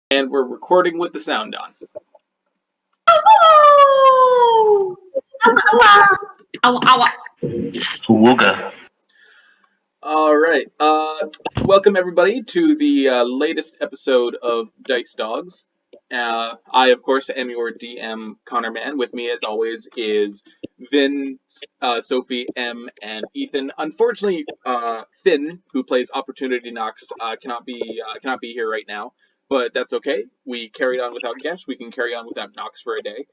And we're recording with the sound on. Wooga. Alright, welcome everybody to the latest episode of Dice Dogs. I, of course, am your DM, Connor Man. With me, as always, is Vinn, Sophie, M, and Ethan. Unfortunately, Finn, who plays Opportunity Knocks, cannot be here right now, but that's okay. We carried on without Gesh. We can carry on without Knox for a day.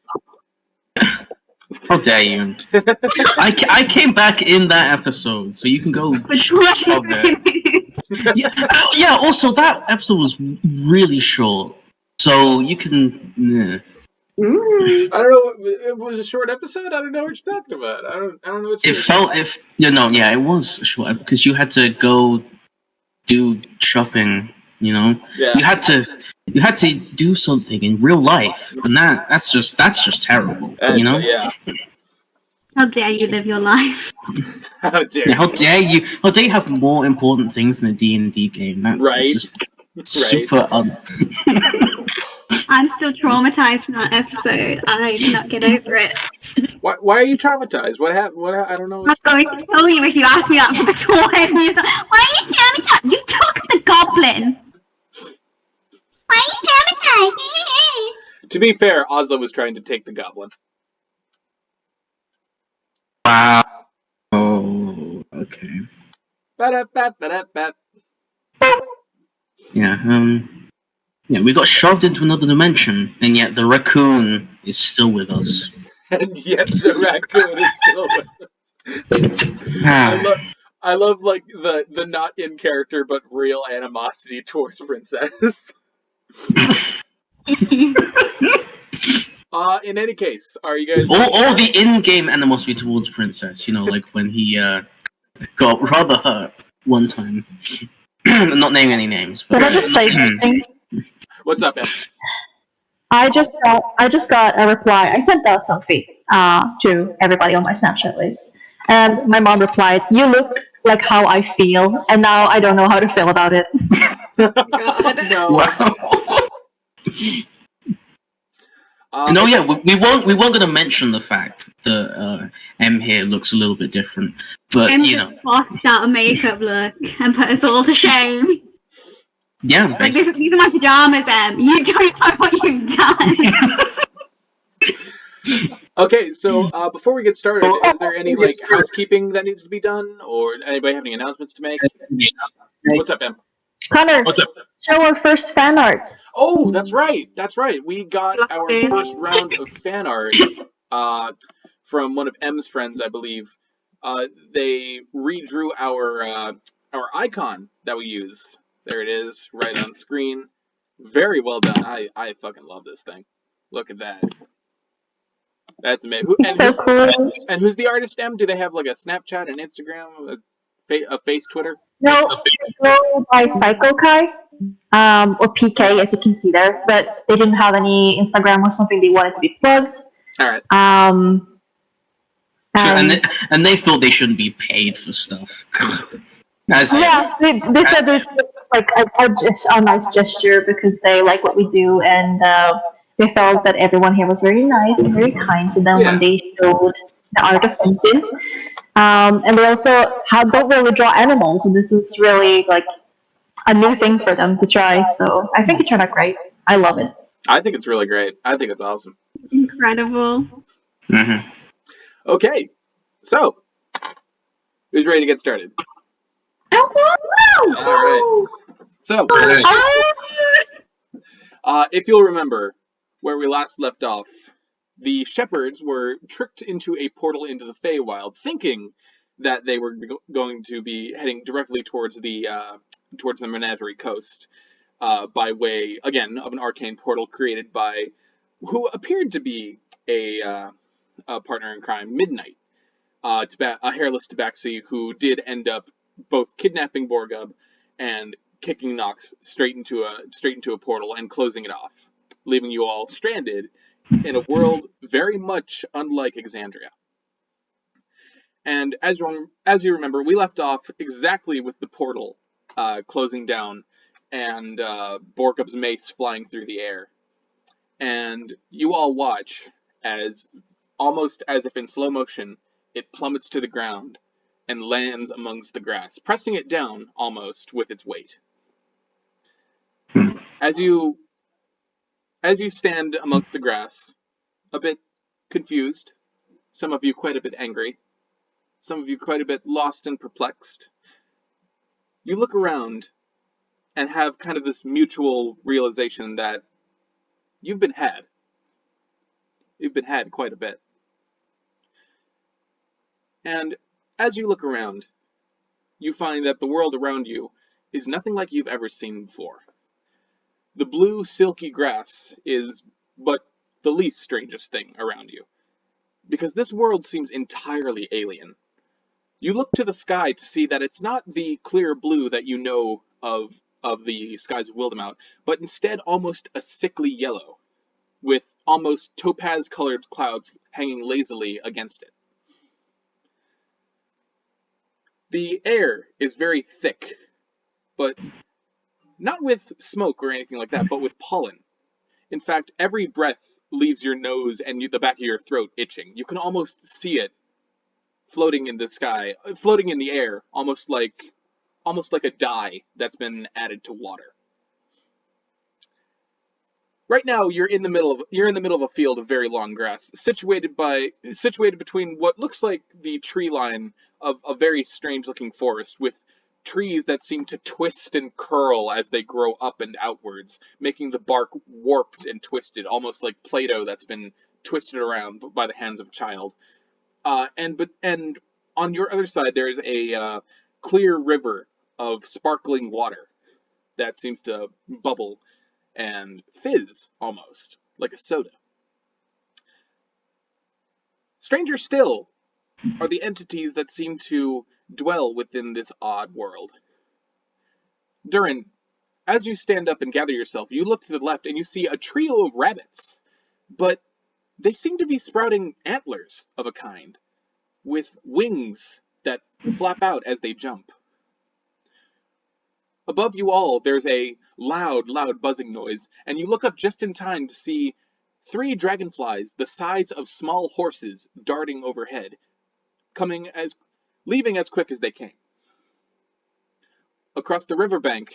How dare you? I came back in that episode, so you can go shove it. Yeah. Also, that episode was really short, so you can. I don't know. It was a short episode. I don't know what you're talking about. I don't know what. It felt it was short because you had to go do shopping. Yeah. You had to do something in real life, and that's just terrible. Yeah. How dare you live your life? How dare How dare you? How dare you have more important things than a D&D game? That's just super. I'm still traumatized from that episode. I cannot get over it. Why are you traumatized? What happened? I don't know. I'm going to tell you if you ask me that for the 20th time. Why are you traumatized? You took the goblin. Why are you traumatized? To be fair, Ozla was trying to take the goblin. Wow. Oh, okay. Yeah, we got shoved into another dimension, and yet the raccoon is still with us. And yet the raccoon is still with us. I love like the not in character but real animosity towards Princess. In any case, are you guys... All the in-game animosity towards Princess, like when he got rather hurt one time. I'm not naming any names, but... Can I just say something? What's up, Em? I just got a reply. I sent a selfie to everybody on my Snapchat list. And my mom replied, "You look like how I feel, and now I don't know how to feel about it." God, no. Wow. We weren't going to mention the fact that M here looks a little bit different, but M just fucked out a makeup look and put us all to shame. Yeah, like these are my pajamas, Em. You don't know what you've done. Okay, so before we get started, is there any housekeeping that needs to be done, or anybody have any announcements to make? What's up, Em? Connor, what's up? Show our first fan art. Oh, that's right. We got our first round of fan art from one of M's friends, I believe. They redrew our icon that we use. There it is, right on screen. Very well done. I fucking love this thing. Look at that. That's amazing. Cool. And who's the artist, M? Do they have like a Snapchat, an Instagram, a face Twitter? No, go by Psycho-Kai, or PK, as you can see there. But they didn't have any Instagram or something they wanted to be plugged. All right. And they thought they shouldn't be paid for stuff. They said this like a nice gesture because they like what we do, and they felt that everyone here was very nice and very kind to them when they showed the art of Fenkin. And they also don't really draw animals, so this is really like a new thing for them to try. So I think it turned out great. I love it. I think it's really great. I think it's awesome. Incredible. Mm-hmm. Okay, so who's ready to get started? All right. So, if you'll remember where we last left off, the shepherds were tricked into a portal into the Feywild, thinking that they were going to be heading directly towards the Menagerie Coast, by way, again, of an arcane portal created by who appeared to be a partner in crime, Midnight, a hairless Tabaxi who did end up both kidnapping Borgub and kicking Nox straight into a portal and closing it off, leaving you all stranded in a world very much unlike Exandria. And as you remember, we left off exactly with the portal closing down and Borkup's mace flying through the air. And you all watch as, almost as if in slow motion, it plummets to the ground and lands amongst the grass, pressing it down almost with its weight. As you stand amongst the grass, a bit confused, some of you quite a bit angry, some of you quite a bit lost and perplexed, you look around and have kind of this mutual realization that you've been had. You've been had quite a bit. And as you look around, you find that the world around you is nothing like you've ever seen before. The blue, silky grass is but the least strangest thing around you, because this world seems entirely alien. You look to the sky to see that it's not the clear blue that you know of the skies of Wildemount, but instead almost a sickly yellow, with almost topaz-colored clouds hanging lazily against it. The air is very thick, but not with smoke or anything like that, but with pollen. In fact, every breath leaves your nose and the back of your throat itching. You can almost see it floating in the sky, floating in the air, almost like a dye that's been added to water. Right now, you're in the middle of a field of very long grass, situated between what looks like the tree line of a very strange-looking forest, with trees that seem to twist and curl as they grow up and outwards, making the bark warped and twisted, almost like Play-Doh that's been twisted around by the hands of a child. And on your other side, there's a clear river of sparkling water that seems to bubble and fizz almost like a soda. Stranger still are the entities that seem to dwell within this odd world. Dhuur'in, as you stand up and gather yourself, you look to the left and you see a trio of rabbits, but they seem to be sprouting antlers of a kind, with wings that flap out as they jump. Above you all, there's a loud buzzing noise, and you look up just in time to see 3 dragonflies the size of small horses darting overhead, leaving as quick as they came. Across the riverbank,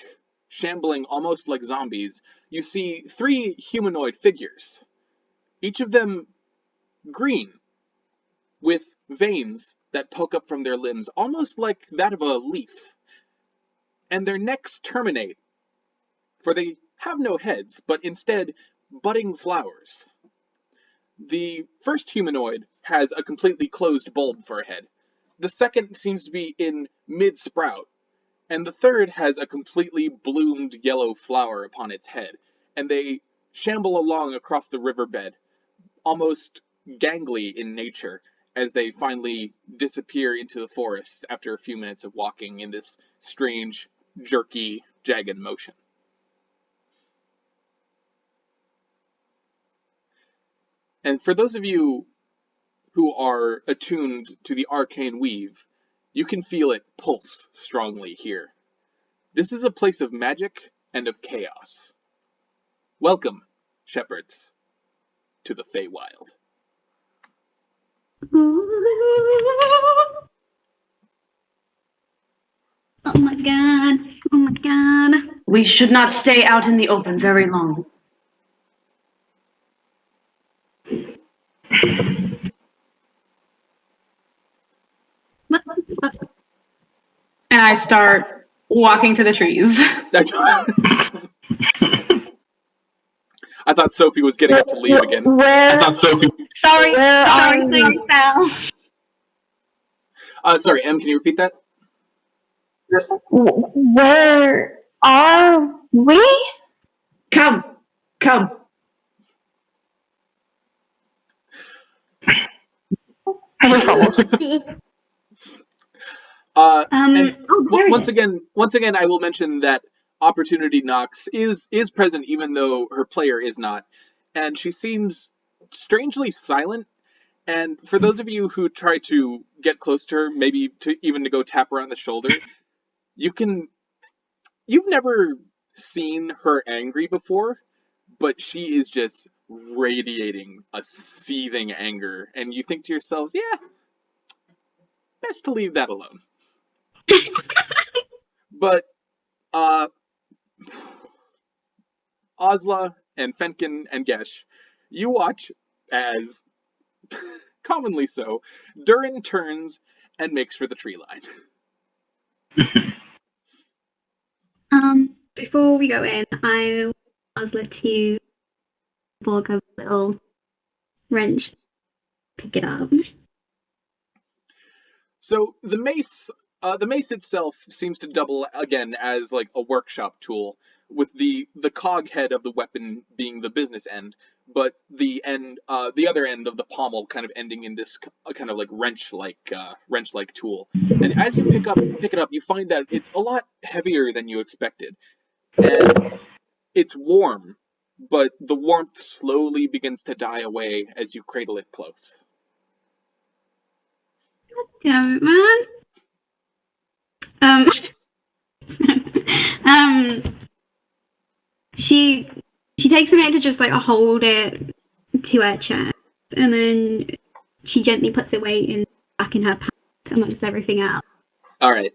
shambling almost like zombies, you see 3 humanoid figures, each of them green, with veins that poke up from their limbs, almost like that of a leaf. And their necks terminate, for they have no heads, but instead budding flowers. The first humanoid has a completely closed bulb for a head. The second seems to be in mid-sprout, and the third has a completely bloomed yellow flower upon its head, and they shamble along across the riverbed, almost gangly in nature, as they finally disappear into the forest after a few minutes of walking in this strange, jerky, jagged motion. And for those of you who are attuned to the arcane weave, you can feel it pulse strongly here. This is a place of magic and of chaos. Welcome, shepherds, to the Feywild. Oh my god. Oh my god. We should not stay out in the open very long. What? And I start walking to the trees. That's I thought Sophie was getting up to leave again. Sorry, Sal. Sorry, Em, can you repeat that? Where are we? Come. I hear follows. Once again, I will mention that Opportunity Knox is present, even though her player is not, and she seems strangely silent. And for those of you who try to get close to her, maybe to go tap her on the shoulder, you've never seen her angry before, but she is just radiating a seething anger, and you think to yourselves, yeah, best to leave that alone. But Ozla and Fenkin and Gesh, you watch as, commonly so, Dhuur'in turns and makes for the tree line. Before we go in, I want Ozla to borg a little wrench, pick it up. So the mace itself seems to double again as like a workshop tool, with the cog head of the weapon being the business end, but the other end of the pommel kind of ending in this kind of like wrench like tool. And as you pick it up, you find that it's a lot heavier than you expected, and it's warm, but the warmth slowly begins to die away as you cradle it close. Damn it, man. She takes a minute to just like hold it to her chest, and then she gently puts it back in her pack amongst everything else. All right.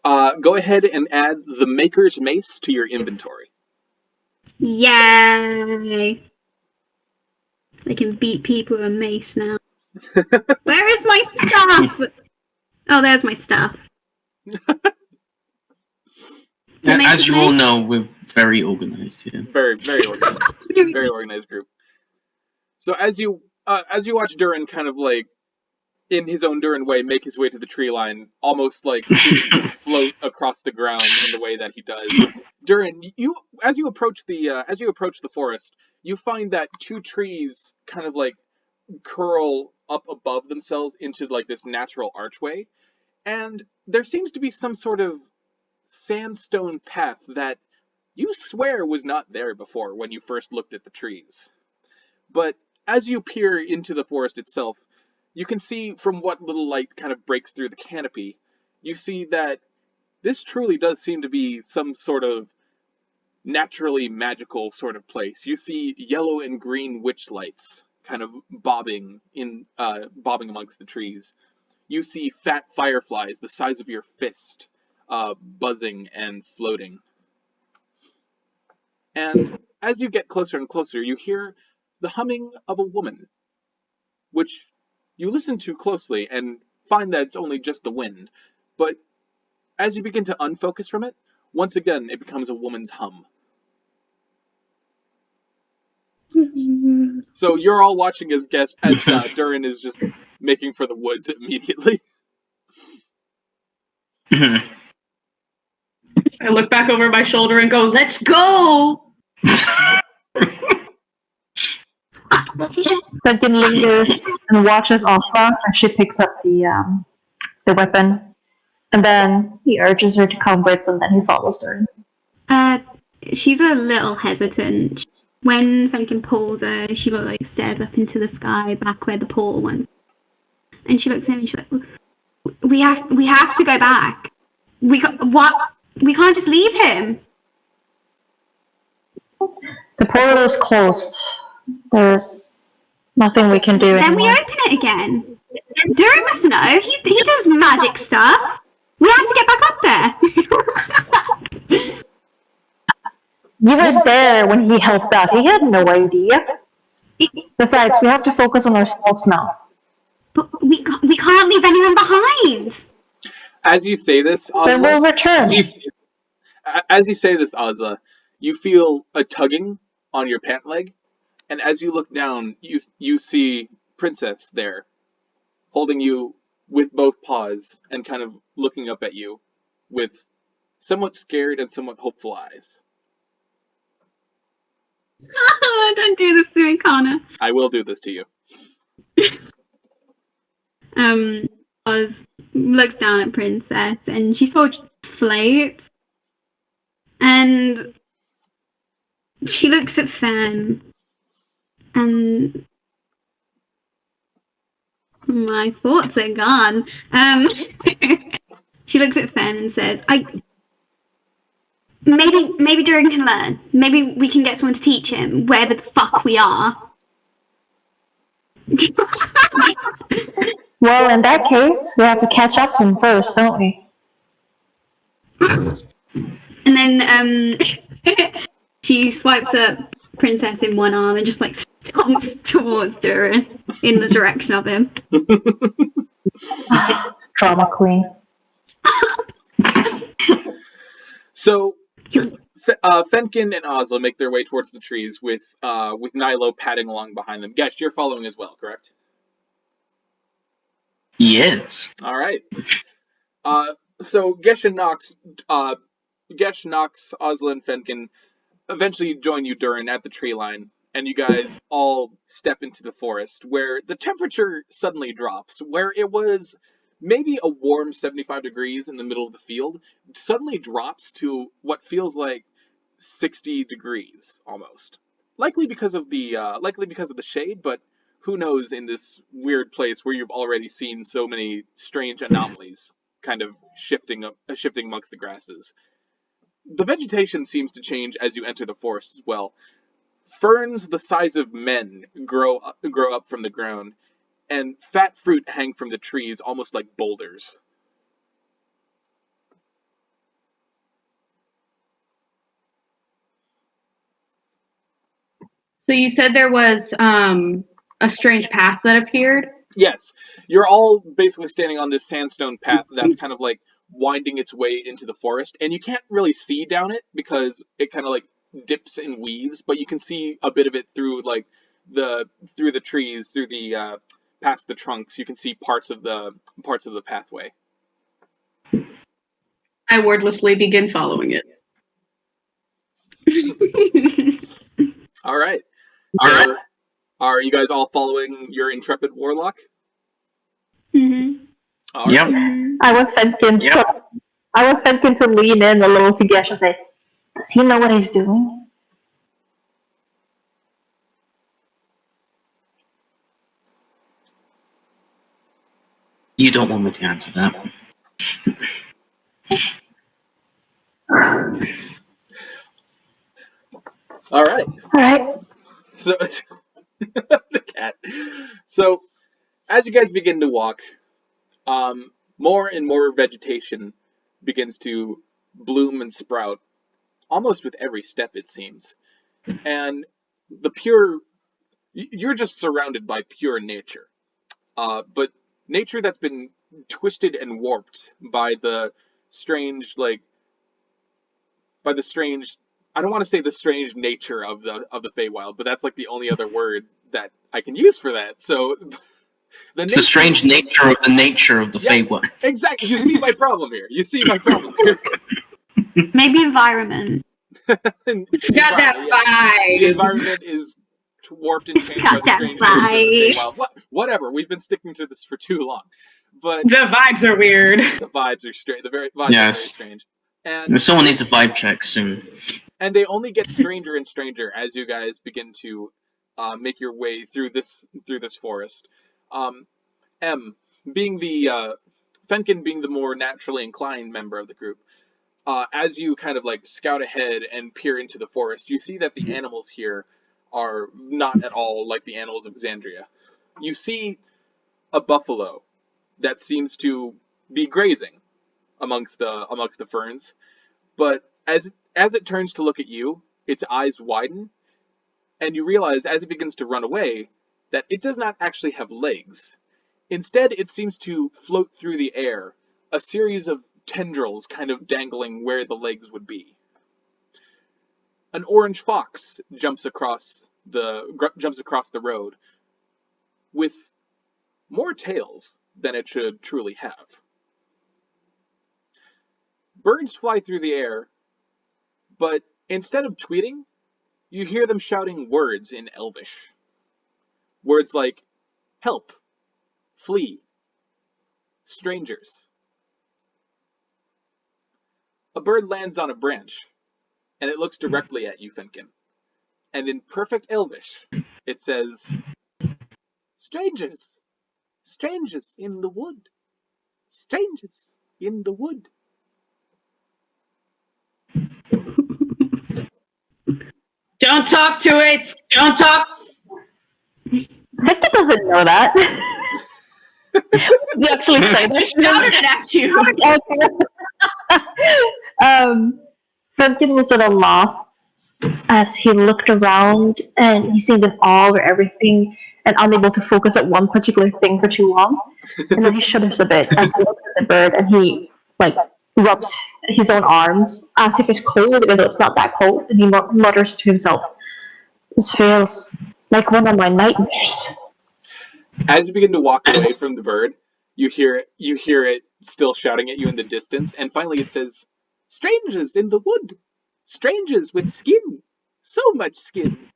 Go ahead and add the Maker's Mace to your inventory. Yay! I can beat people with a mace now. Where is my stuff? Oh, there's my stuff. As you all know, we're very organized here. Very, very organized. Very organized group. So as you watch Dhuur'in kind of like, in his own Dhuur'in way, make his way to the tree line, almost like float across the ground in the way that he does. Dhuur'in, as you approach the forest, you find that two trees kind of like curl up above themselves into like this natural archway, and there seems to be some sort of sandstone path that you swear was not there before when you first looked at the trees. But as you peer into the forest itself, you can see from what little light kind of breaks through the canopy, you see that this truly does seem to be some sort of naturally magical sort of place. You see yellow and green witch lights kind of bobbing amongst the trees. You see fat fireflies the size of your fist, buzzing and floating. And as you get closer and closer, you hear the humming of a woman, which you listen to closely and find that it's only just the wind. But as you begin to unfocus from it, once again it becomes a woman's hum. So you're all watching as Dhuur'in is just making for the woods immediately. I look back over my shoulder and go, "Let's go!" Fenkin lingers and watches Ozla as she picks up the weapon, and then he urges her to come with, and then he follows her. She's a little hesitant. When Fenkin pulls her, she like stares up into the sky, back where the portal was, and she looks at him and she's like, "We have to go back. We can't just leave him." The portal is closed. There's nothing we can do Then anymore. we open it again. Dhuur'in must know. He does magic stuff. We have to get back up there. You were there when he helped out. He had no idea. Besides, we have to focus on ourselves now. But we can't leave anyone behind. As you say this, Ozla, Then we'll return. as you say this, Ozla, you feel a tugging on your pant leg, and as you look down, you see Princess there, holding you with both paws and kind of looking up at you with somewhat scared and somewhat hopeful eyes. Don't do this to me, Connor. I will do this to you. Oz looks down at Princess and she sort of floats. And she looks at Fen and my thoughts are gone. She looks at Fen and says, maybe Dhuur'in can learn. Maybe we can get someone to teach him wherever the fuck we are. Well, in that case, we have to catch up to him first, don't we? And then she swipes up Princess in one arm and just like stomps towards Dhuur'in in the direction of him. Drama queen. So, Fenkin and Ozla make their way towards the trees with Nilo padding along behind them. Gesh, you're following as well, correct? Yes. All right. So Gesh knocks Ozla and Fenkin eventually join you, Dhuur'in, at the tree line, and you guys all step into the forest, where the temperature suddenly drops. Where it was maybe a warm 75 degrees in the middle of the field, suddenly drops to what feels like 60 degrees almost. Likely because of the shade, but who knows in this weird place where you've already seen so many strange anomalies kind of shifting amongst the grasses. The vegetation seems to change as you enter the forest as well. Ferns the size of men grow up from the ground, and fat fruit hang from the trees almost like boulders. So you said there was a strange path that appeared? Yes, you're all basically standing on this sandstone path that's kind of like winding its way into the forest, and you can't really see down it because it kind of like dips and weaves, but you can see a bit of it through like through the trees, through the past the trunks. You can see parts of the pathway. I wordlessly begin following it. All right. So, are you guys all following your intrepid warlock? Mm-hmm. All right. Yep. I want Fenkin to lean in a little to Gesh and say, "Does he know what he's doing?" You don't want me to answer that. All right. All right. So the cat. So as you guys begin to walk, more and more vegetation begins to bloom and sprout, almost with every step, it seems. And you're just surrounded by pure nature. But nature that's been twisted and warped by the strange, I don't want to say the strange nature of the Feywild, but that's like the only other word that I can use for that. So It's the strange nature of the Feywild. Exactly. You see my problem here. Maybe environment. It's got that vibe. The environment is warped and changed by the strange nature of the Feywild. Whatever. We've been sticking to this for too long. But the vibes are weird. The vibes are strange. The vibes are very strange. And someone needs a vibe check soon. And they only get stranger and stranger as you guys begin to make your way through this forest. Fenkin being the more naturally inclined member of the group, as you kind of like scout ahead and peer into the forest, you see that the animals here are not at all like the animals of Xandria. You see a buffalo that seems to be grazing amongst the ferns, but as it turns to look at you, its eyes widen, and you realize as it begins to run away that it does not actually have legs. Instead, it seems to float through the air, a series of tendrils kind of dangling where the legs would be. An orange fox jumps across the road with more tails than it should truly have. Birds fly through the air, but instead of tweeting, you hear them shouting words in Elvish. Words like help, flee, strangers. A bird lands on a branch, and it looks directly at you, Fenkin. And in perfect Elvish, it says, strangers, strangers in the wood, strangers in the wood. Don't talk to it! Don't talk! Victor doesn't know that. You actually say I that. shouted it at you! Fenkin was sort of lost as he looked around and he seemed in awe of everything and unable to focus at one particular thing for too long. And then he shudders a bit as he looks at the bird and he rubs his own arms as if it's cold, even though it's not that cold, and he mutters to himself, "This feels like one of my nightmares." As you begin to walk away from the bird, you hear it still shouting at you in the distance, and finally it says, "Strangers in the wood, strangers with skin, so much skin."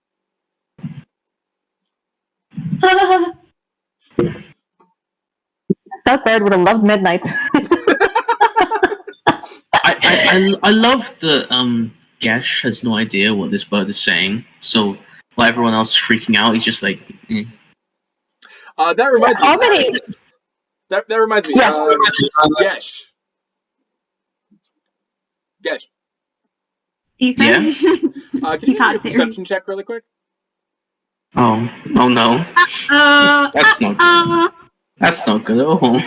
That bird would have loved midnight. I love that Gesh has no idea what this bird is saying. So while everyone else is freaking out, he's just like. That reminds me. That reminds me. Yeah. Gesh. Gesh. Ethan? Yeah? Can you make a perception check really quick? Oh no. That's not good. That's not good at all.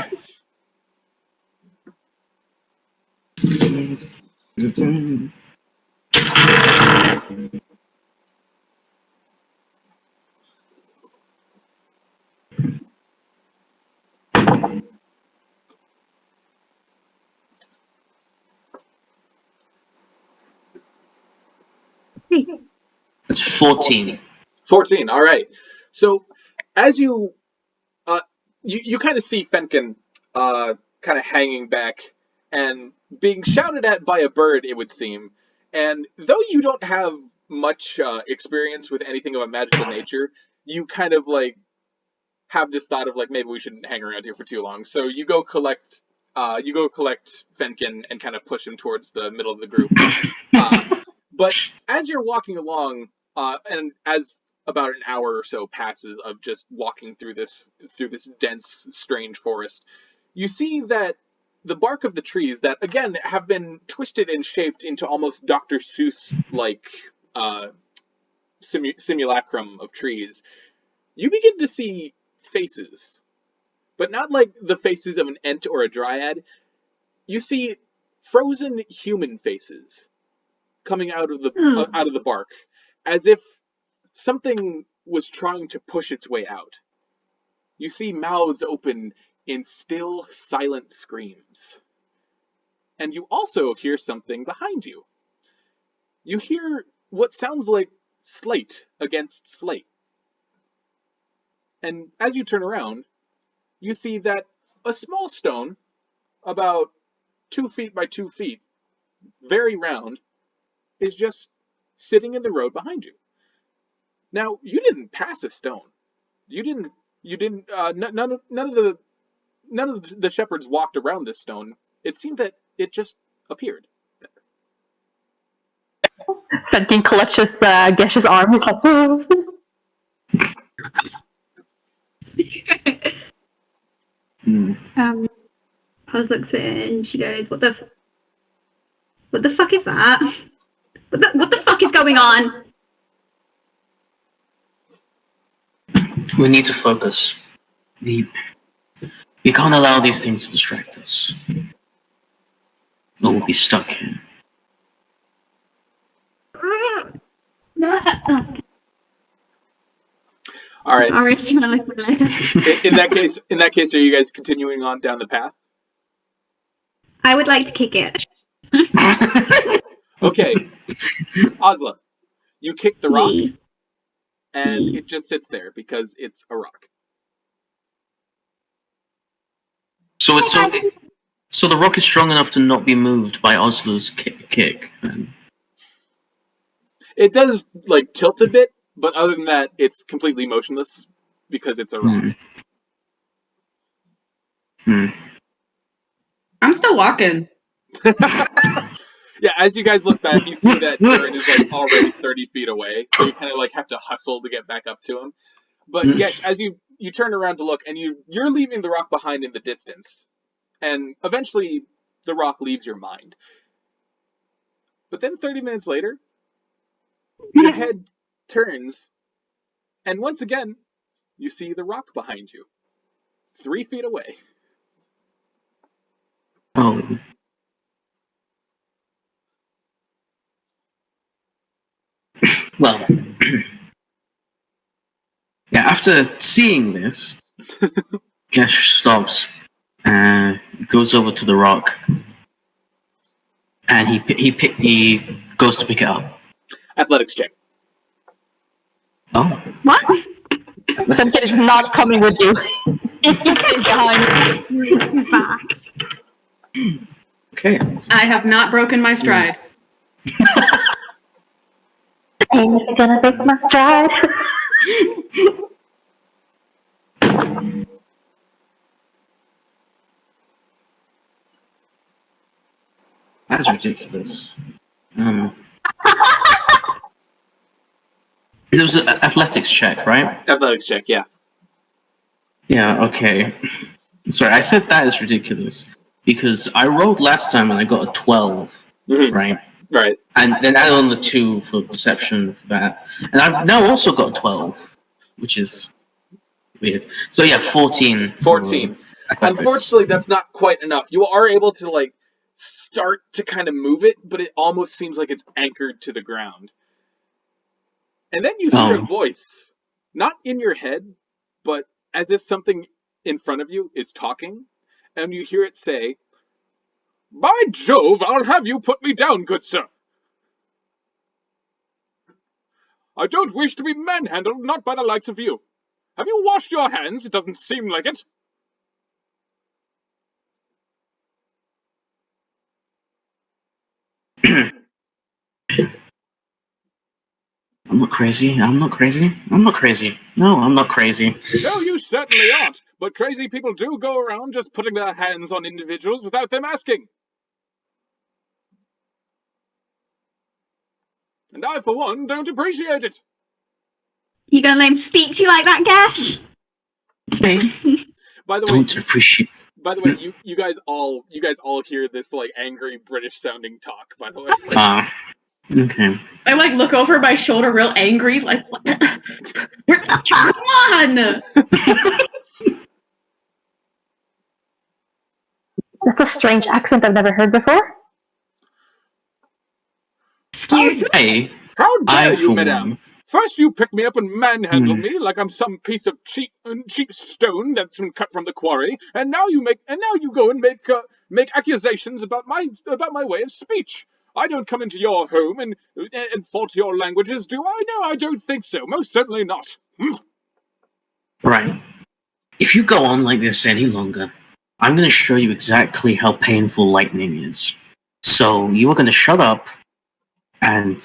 It's 14. 14. All right. So as you you kind of see Fenkin kind of hanging back and being shouted at by a bird, it would seem. And though you don't have much experience with anything of a magical nature, you kind of have this thought of maybe we shouldn't hang around here for too long. So you go collect Fenkin and kind of push him towards the middle of the group. But as you're walking along, and as about an hour or so passes of just walking through this dense, strange forest, you see that the bark of the trees that, again, have been twisted and shaped into almost Dr. Seuss-like simulacrum of trees, you begin to see faces. But not like the faces of an Ent or a Dryad. You see frozen human faces coming out of the bark, as if something was trying to push its way out. You see mouths open in still, silent screams. And you also hear something behind you. You hear what sounds like slate against slate. And as you turn around, you see that a small stone, about 2 feet by 2 feet, very round, is just sitting in the road behind you. Now, you didn't pass a stone. None of the shepherds walked around this stone. It seemed that it just appeared. Fenkin clutches Gesh's arm. He's like, "Oh." Puz looks at it and she goes, What the fuck is that? What the fuck is going on?" We need to focus. We can't allow these things to distract us. Or we'll be stuck here. All right. Sorry, it's trying to lift my leg. In that case, are you guys continuing on down the path? I would like to kick it. Okay. Ozla, you kick the rock, Yeah. and it just sits there because it's a rock. So the rock is strong enough to not be moved by Ozla's kick. It does tilt a bit, but other than that, it's completely motionless because it's a rock. I'm still walking. Yeah, as you guys look back, you see that Dhuur'in is already 30 feet away, so you kind of have to hustle to get back up to him. But Gesh, as you turn around to look, and you're leaving the rock behind in the distance, and eventually the rock leaves your mind. But then 30 minutes later, your head turns, and once again, you see the rock behind you, 3 feet away. Oh. Well, yeah, after seeing this, Gesh stops and goes over to the rock, and he goes to pick it up. Athletics check. Oh. What? Fenkin is not coming with you. He's behind. He's back. Okay. I have not broken my stride. I'm never gonna break my stride. That's ridiculous. It was an athletics check, right? Athletics check, yeah. Yeah, okay. Sorry, I said that is ridiculous. Because I rolled last time and I got a 12, right? Right. And then add on the 2 for perception for that. And I've now also got 12, which is weird. So yeah, 14. 14. Unfortunately, that's not quite enough. You are able to, like, start to kind of move it, but it almost seems like it's anchored to the ground. And then you hear a voice, not in your head, but as if something in front of you is talking, and you hear it say, "By Jove, I'll have you put me down, good sir. I don't wish to be manhandled, not by the likes of you. Have you washed your hands? It doesn't seem like it." I'm not crazy. I'm not crazy. I'm not crazy. No, I'm not crazy. No, you certainly aren't. But crazy people do go around just putting their hands on individuals without them asking. And I, for one, don't appreciate it. You gonna let him speak to you like that, Gesh? Hey, By the way, don't appreciate. you guys all hear this like angry British sounding talk. By the way. Okay. I like look over my shoulder, real angry, like what? Come on! That's a strange accent I've never heard before. Excuse me? Hey, How dare you, for madame? one. First you pick me up and manhandle me like I'm some piece of cheap stone that's been cut from the quarry, and now you go and make accusations about my way of speech. I don't come into your home and fault your languages, do I? No, I don't think so. Most certainly not. Right. If you go on like this any longer, I'm going to show you exactly how painful lightning is. So you are going to shut up and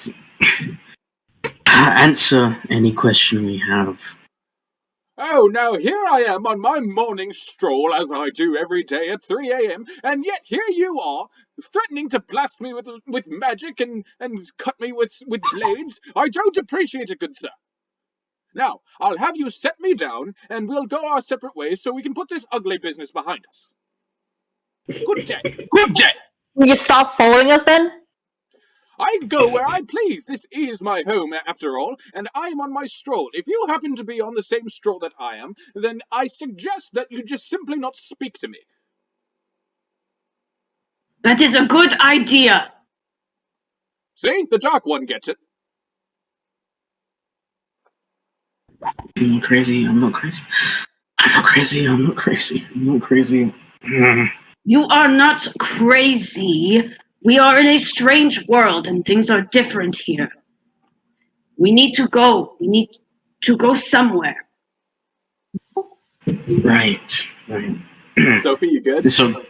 answer any question we have. Oh, now here I am on my morning stroll, as I do every day at 3 a.m., and yet here you are, threatening to blast me with magic and cut me with blades. I don't appreciate it, good sir. Now, I'll have you set me down, and we'll go our separate ways so we can put this ugly business behind us. Good day. Good day. Will you stop following us then? I go where I please. This is my home, after all, and I am on my stroll. If you happen to be on the same stroll that I am, then I suggest that you just simply not speak to me. That is a good idea. See? The Dark One gets it. I'm not crazy. I'm not crazy. I'm not crazy. I'm not crazy. I'm not crazy. You are not crazy. We are in a strange world and things are different here. We need to go. We need to go somewhere. Right. Sophie, you good? So.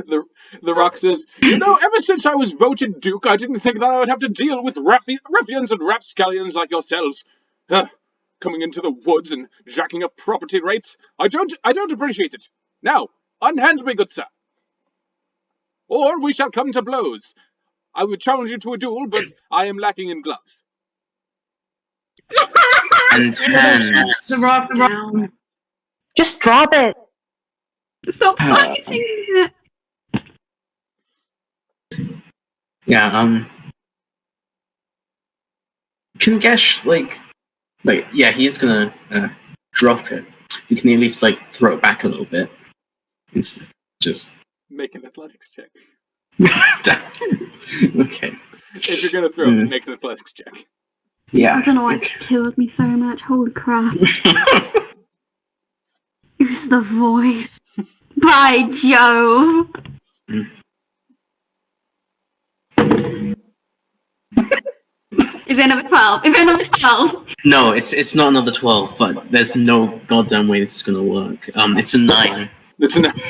The Rock says, "You know, ever since I was voted Duke, I didn't think that I would have to deal with ruffians and rapscallions like yourselves. Coming into the woods and jacking up property rates. I don't appreciate it. Now, unhand me, good sir. Or we shall come to blows. I would challenge you to a duel, but I am lacking in gloves." And hands. The rock down. Just drop it. Stop fighting it. Yeah. Can Gesh yeah, he's gonna drop it. He can at least throw it back a little bit. It's just Make an athletics check. okay. If you're gonna throw it, make an athletics check. Yeah. I don't know why it killed me so much. Holy crap. It's the voice. By Jove. Is it number 12? Is it number 12? No, it's not another 12, but there's no goddamn way this is gonna work. It's a 9. It's enough.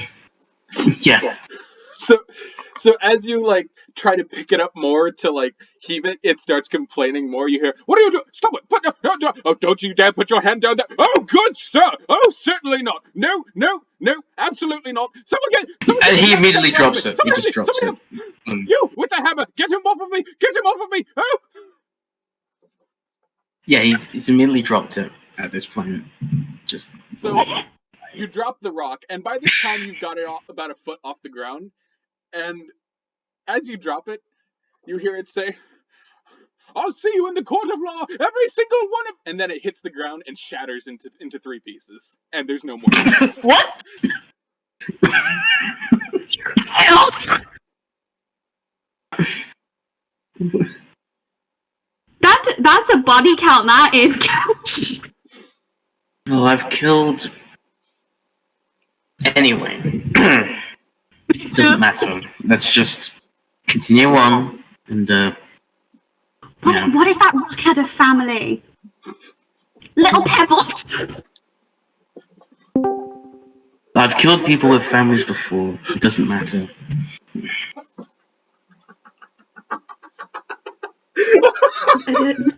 Yeah. So as you try to pick it up more to heave it, it starts complaining more. You hear, "What are you doing? Stop it! Put no! Oh, don't you dare put your hand down there! Oh, good sir! Oh, certainly not! No, absolutely not! And he immediately drops it. He just drops it. You with the hammer! Get him off of me! Get him off of me! Oh!" Yeah, he's immediately dropped it at this point. Just so you drop the rock, and by this time you've got it about a foot off the ground. And as you drop it, you hear it say, "I'll see you in the court of law, every single one of..." And then it hits the ground and shatters into 3 pieces. And there's no more. What? That's a body count, that is. Well, I've killed... Anyway. Doesn't matter. Let's just continue on, and What if that rock had a family? Little Pebble. I've killed people with families before. It doesn't matter.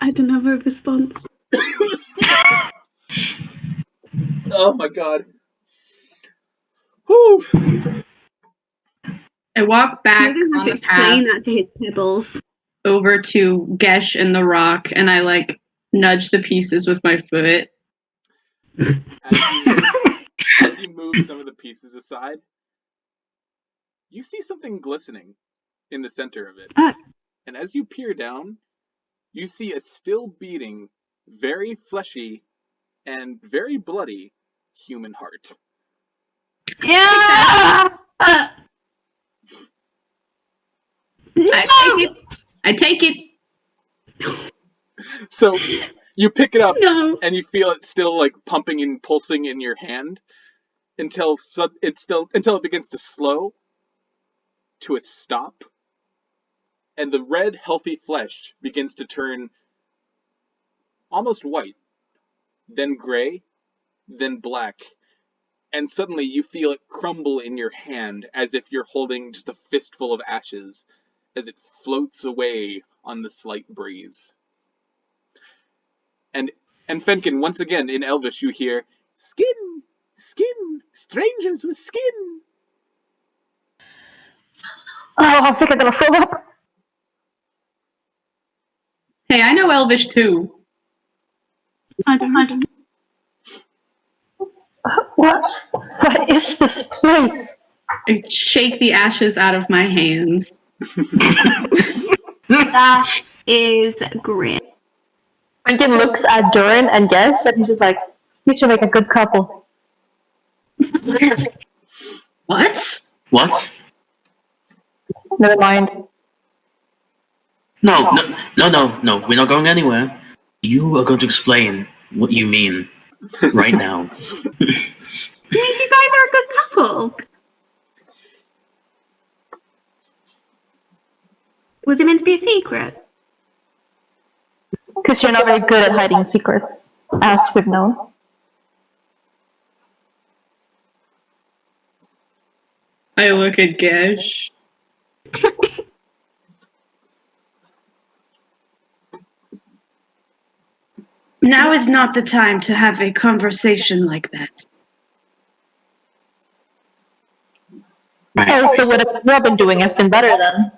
I don't have a response. Oh my god. Whew. I walk back on the path that to his pebbles. over to Gesh and the rock, and I nudge the pieces with my foot. As you move some of the pieces aside, you see something glistening in the center of it. And as you peer down, you see a still beating, very fleshy, and very bloody human heart. Yeah! I take it. So you pick it up, No. and you feel it still pumping and pulsing in your hand until it begins to slow to a stop, and the red, healthy flesh begins to turn almost white, then gray, then black, and suddenly you feel it crumble in your hand as if you're holding just a fistful of ashes as it floats away on the slight breeze. And Fenkin, once again in Elvish, you hear, "Skin, skin, strangers with skin." Oh, I think I'm gonna throw up. Hey, I know Elvish too. I don't. What is this place? I shake the ashes out of my hands. That is great. Fenkin looks at Dhuur'in and Gesh, and he's just like, "You should make a good couple." What? What? Never mind. No. We're not going anywhere. You are going to explain what you mean right now. I mean, you guys are a good couple. Was it meant to be a secret? Because you're not very good at hiding secrets, as we've known. I look at Gesh. Now is not the time to have a conversation like that. Oh, so what I've been doing has been better then.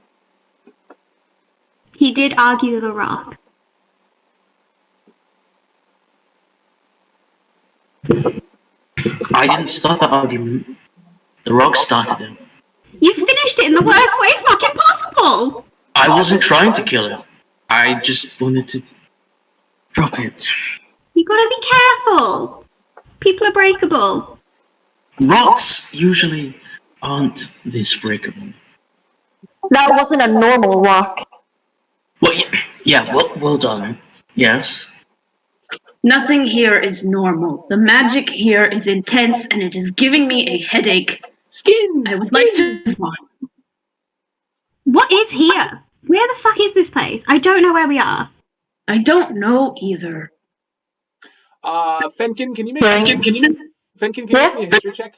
He did argue the rock. I didn't start that argument. The rock started it. You finished it in the worst way fucking possible! I wasn't trying to kill it. I just wanted to drop it. You gotta be careful. People are breakable. Rocks usually aren't this breakable. That wasn't a normal rock. Well, yeah, well done. Yes. Nothing here is normal. The magic here is intense and it is giving me a headache. Skin! I would like to move on. What is here? Where the fuck is this place? I don't know where we are. I don't know either. Fenkin, can you make me a history check?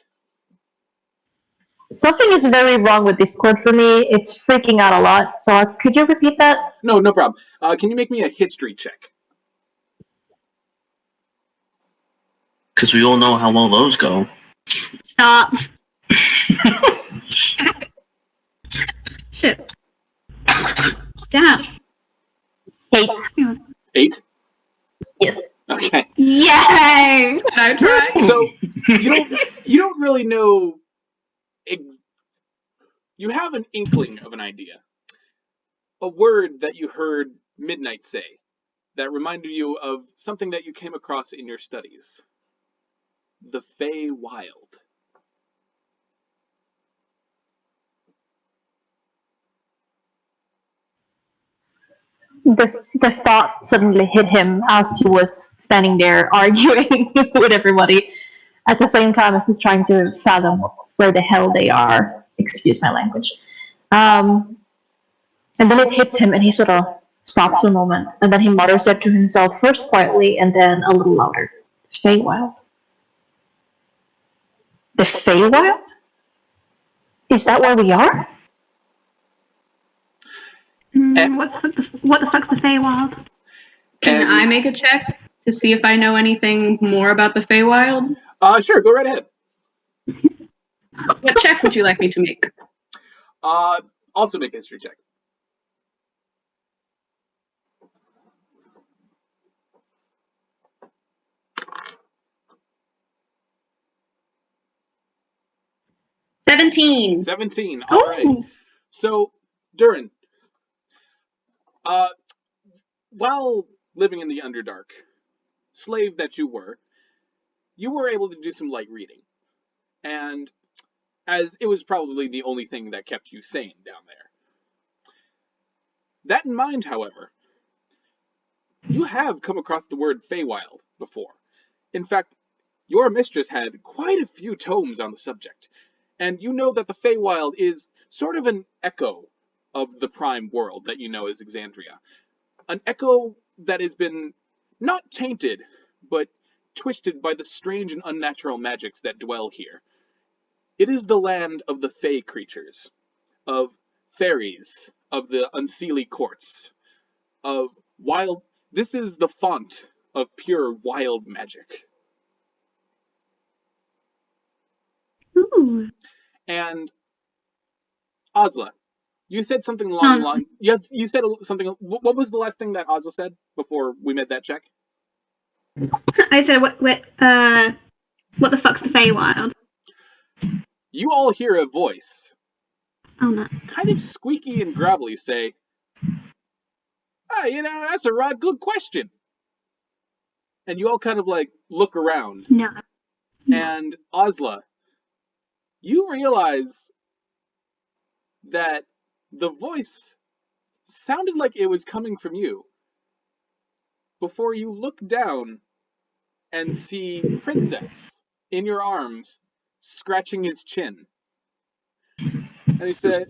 Something is very wrong with Discord for me. It's freaking out a lot. So could you repeat that? No problem. Can you make me a history check? Because we all know how well those go. Stop. Shit. Damn. 8. 8? Yes. Okay. Yay! I try. So you don't really know. You have an inkling of an idea. A word that you heard Midnight say that reminded you of something that you came across in your studies. The Feywild. The thought suddenly hit him as he was standing there arguing with everybody at the same time as he's trying to fathom where the hell they are. Excuse my language. And then it hits him and he sort of stops a moment and then he mutters it to himself first quietly and then a little louder. Feywild? The Feywild? Is that where we are? What the fuck's the Feywild? Can I make a check to see if I know anything more about the Feywild? Sure, go right ahead. What check would you like me to make? Also make a history check. $17. 17. All right. So, Dhuur'in, while living in the Underdark, slave that you were able to do some light reading. And as it was probably the only thing that kept you sane down there. That in mind, however, you have come across the word Feywild before. In fact, your mistress had quite a few tomes on the subject, and you know that the Feywild is sort of an echo of the prime world that you know as Exandria. An echo that has been not tainted, but twisted by the strange and unnatural magics that dwell here. It is the land of the Fey creatures, of fairies, of the unseelie courts, of wild... This is the font of pure wild magic. Ooh. And Ozla, you said something along the line. You said something. What was the last thing that Ozla said before we made that check? I said, what the fuck's the Feywild? You all hear a voice, Oh no. kind of squeaky and gravelly, say, "Hey, that's a right good question." And you all kind of like look around. No. And Ozla, you realize that the voice sounded like it was coming from you before you look down and see Princess in your arms scratching his chin. And he says,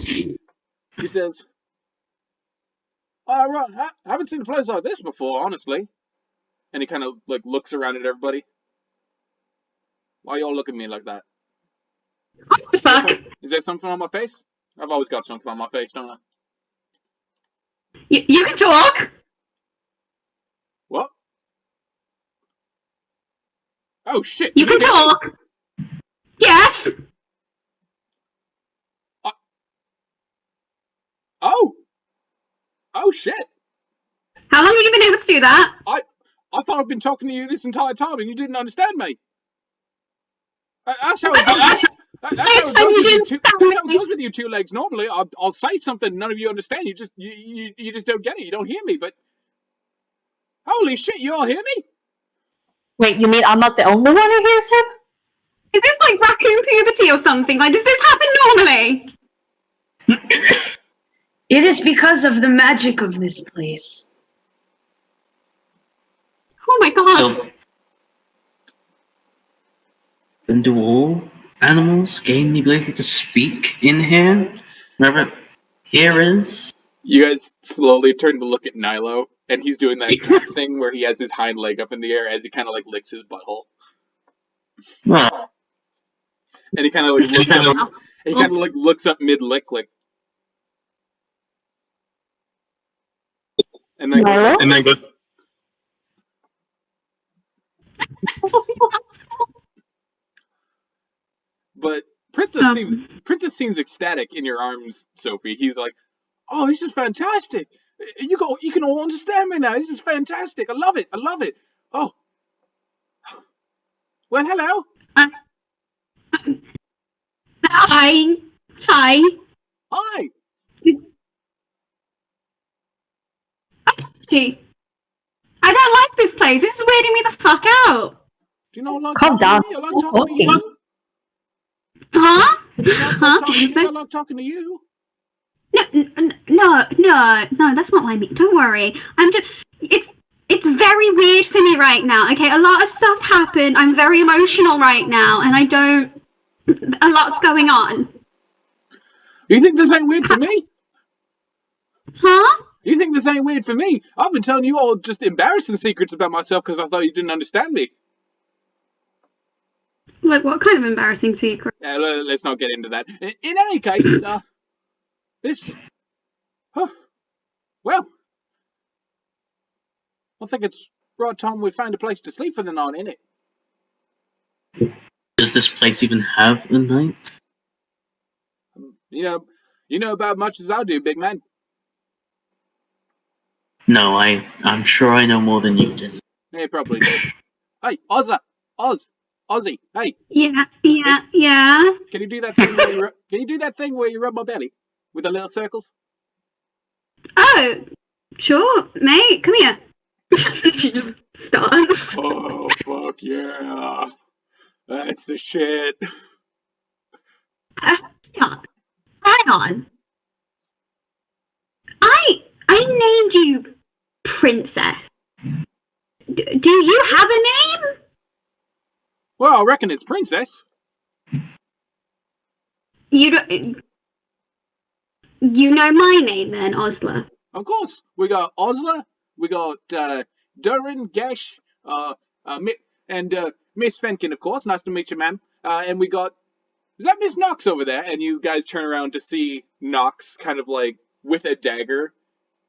I haven't seen a place like this before, honestly. And he kind of like looks around at everybody. Why y'all look at me like that? What the fuck? Is there something on my face? I've always got something on my face, don't I? You can talk? What? Oh shit! You can talk? Yes! Oh shit! How long have you been able to do that? I thought I'd been talking to you this entire time and you didn't understand me. That's how it goes with you two. That's how it goes with you two legs. Normally, I'll say something none of you understand. You just don't get it. You don't hear me. But holy shit, you all hear me? Wait, you mean I'm not the only one who hears him? Is this like raccoon puberty or something? Like, does this happen normally? It is because of the magic of this place. Oh my god. So, then do all animals gain the ability to speak in here? Wherever here is? You guys slowly turn to look at Nilo, and he's doing that cat thing where he has his hind leg up in the air as he kind of like licks his butthole, Well, and he kind of like looks up. He kind of like looks up mid lick, like, and then Nilo? goes. But Princess seems ecstatic in your arms, Sophie. He's like, "Oh, this is fantastic! You can all understand me now. This is fantastic. I love it. I love it. Oh, well, hello. Hi. Hi. Hey. I don't like this place. This is weirding me the fuck out. Do you know I like Calm talking down. to me? I like Who's talking to you. talking? Huh? I like talking to me. I Huh? like talking to you. No, that's not what I mean. Don't worry. It's very weird for me right now, okay? A lot of stuff's happened. I'm very emotional right now, and a lot's going on. You think this ain't weird for me? Huh? You think this ain't weird for me? I've been telling you all just embarrassing secrets about myself because I thought you didn't understand me. Like, what kind of embarrassing secret? Let's not get into that. In any case, well, I think it's right time we find a place to sleep for the night, innit? Does this place even have a night? You know about much as I do, big man. No, I'm sure I know more than you do. Yeah, probably do. Hey, Ozzy, hey. Yeah. Can you do that thing where you rub my belly with the little circles? Oh, sure, mate. Come here. She just starts. Oh, fuck yeah. That's the shit. Hang on. I named you Princess. Do you have a name? Well, I reckon it's Princess. You don't. You know my name then, Ozla. Of course. We got Ozla, we got Dhuur'in, Gesh, and Miss Fenkin, of course. Nice to meet you, ma'am. And we got... Is that Miss Knox over there? And you guys turn around to see Knox kind of like, with a dagger,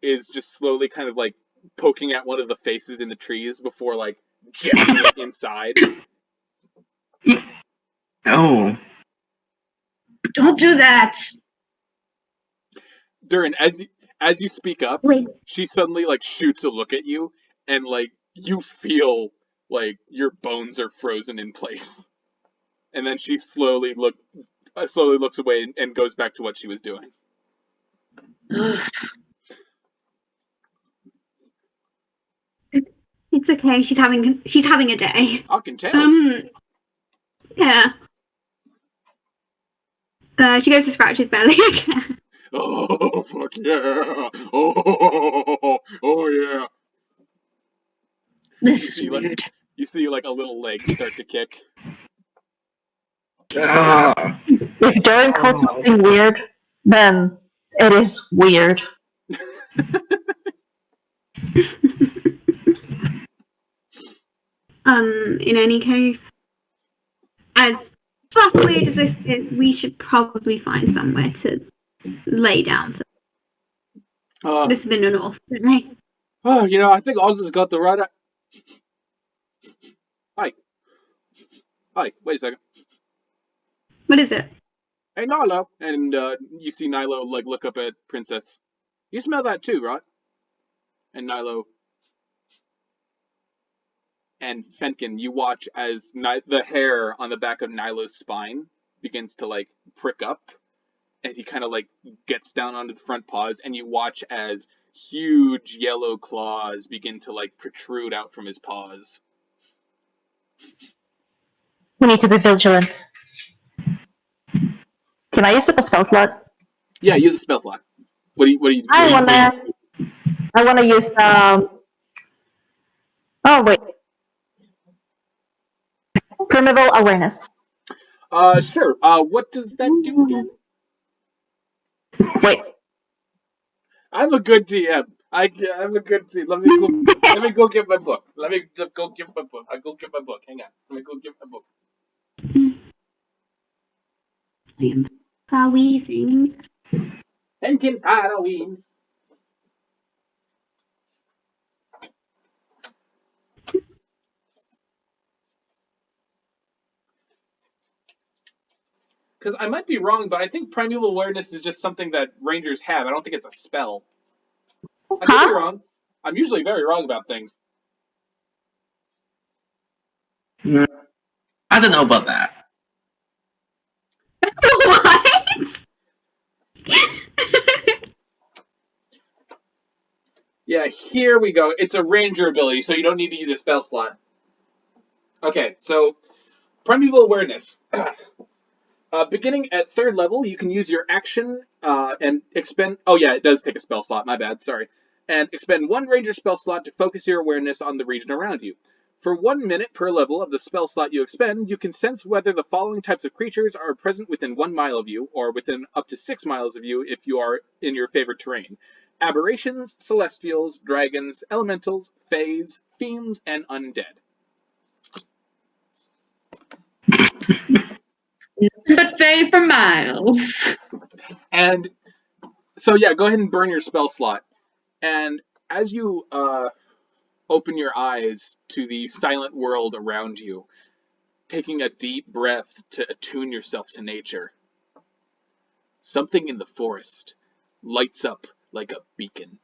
is just slowly kind of like poking at one of the faces in the trees before like jabbing it inside. Oh. Don't do that. Dhuur'in, as you speak up, Wait. she suddenly like shoots a look at you, and like you feel like your bones are frozen in place. And then she slowly looks away and goes back to what she was doing. It's okay. She's having a day. I can tell. Yeah. She goes to scratch his belly again. Oh fuck yeah! Oh yeah! This is weird. Like, you see like a little leg start to kick. If Dhuur'in calls something weird, then it is weird. In any case, as fuck weird as this is, we should probably find somewhere to lay down. This has been an awful day. Oh, I think Ozla's got the right... Hi, wait a second. What is it? Hey, Nilo. And you see Nilo like look up at Princess. You smell that too, right? And Nilo and Fenkin, you watch as the hair on the back of Nilo's spine begins to like prick up, and he kind of like gets down onto the front paws, and you watch as huge yellow claws begin to like protrude out from his paws. We need to be vigilant. Can I use up a spell slot? Yeah, use a spell slot. What do you? I wanna use Oh wait. Primeval awareness. Sure. What does that do again? Wait. I'm a good DM. I'm a good DM. Let me go get my book. Let me just go get my book. I go get my book. Hang on. Let me go get my book. I am Farwarin. Fenkin Halloween. Because I might be wrong, but I think primeval awareness is just something that rangers have. I don't think it's a spell. I could be wrong. I'm usually very wrong about things. I don't know about that. What? Yeah, here we go. It's a ranger ability, so you don't need to use a spell slot. Okay, so primeval awareness. Beginning at 3rd level, you can use your action and expend... Oh yeah, it does take a spell slot, my bad, sorry. And expend 1 ranger spell slot to focus your awareness on the region around you. For 1 minute per level of the spell slot you expend, you can sense whether the following types of creatures are present within 1 mile of you, or within up to 6 miles of you if you are in your favorite terrain. Aberrations, celestials, dragons, elementals, fays, fiends, and undead. But Faye for miles. And so yeah, go ahead and burn your spell slot. And as you open your eyes to the silent world around you, taking a deep breath to attune yourself to nature, something in the forest lights up like a beacon.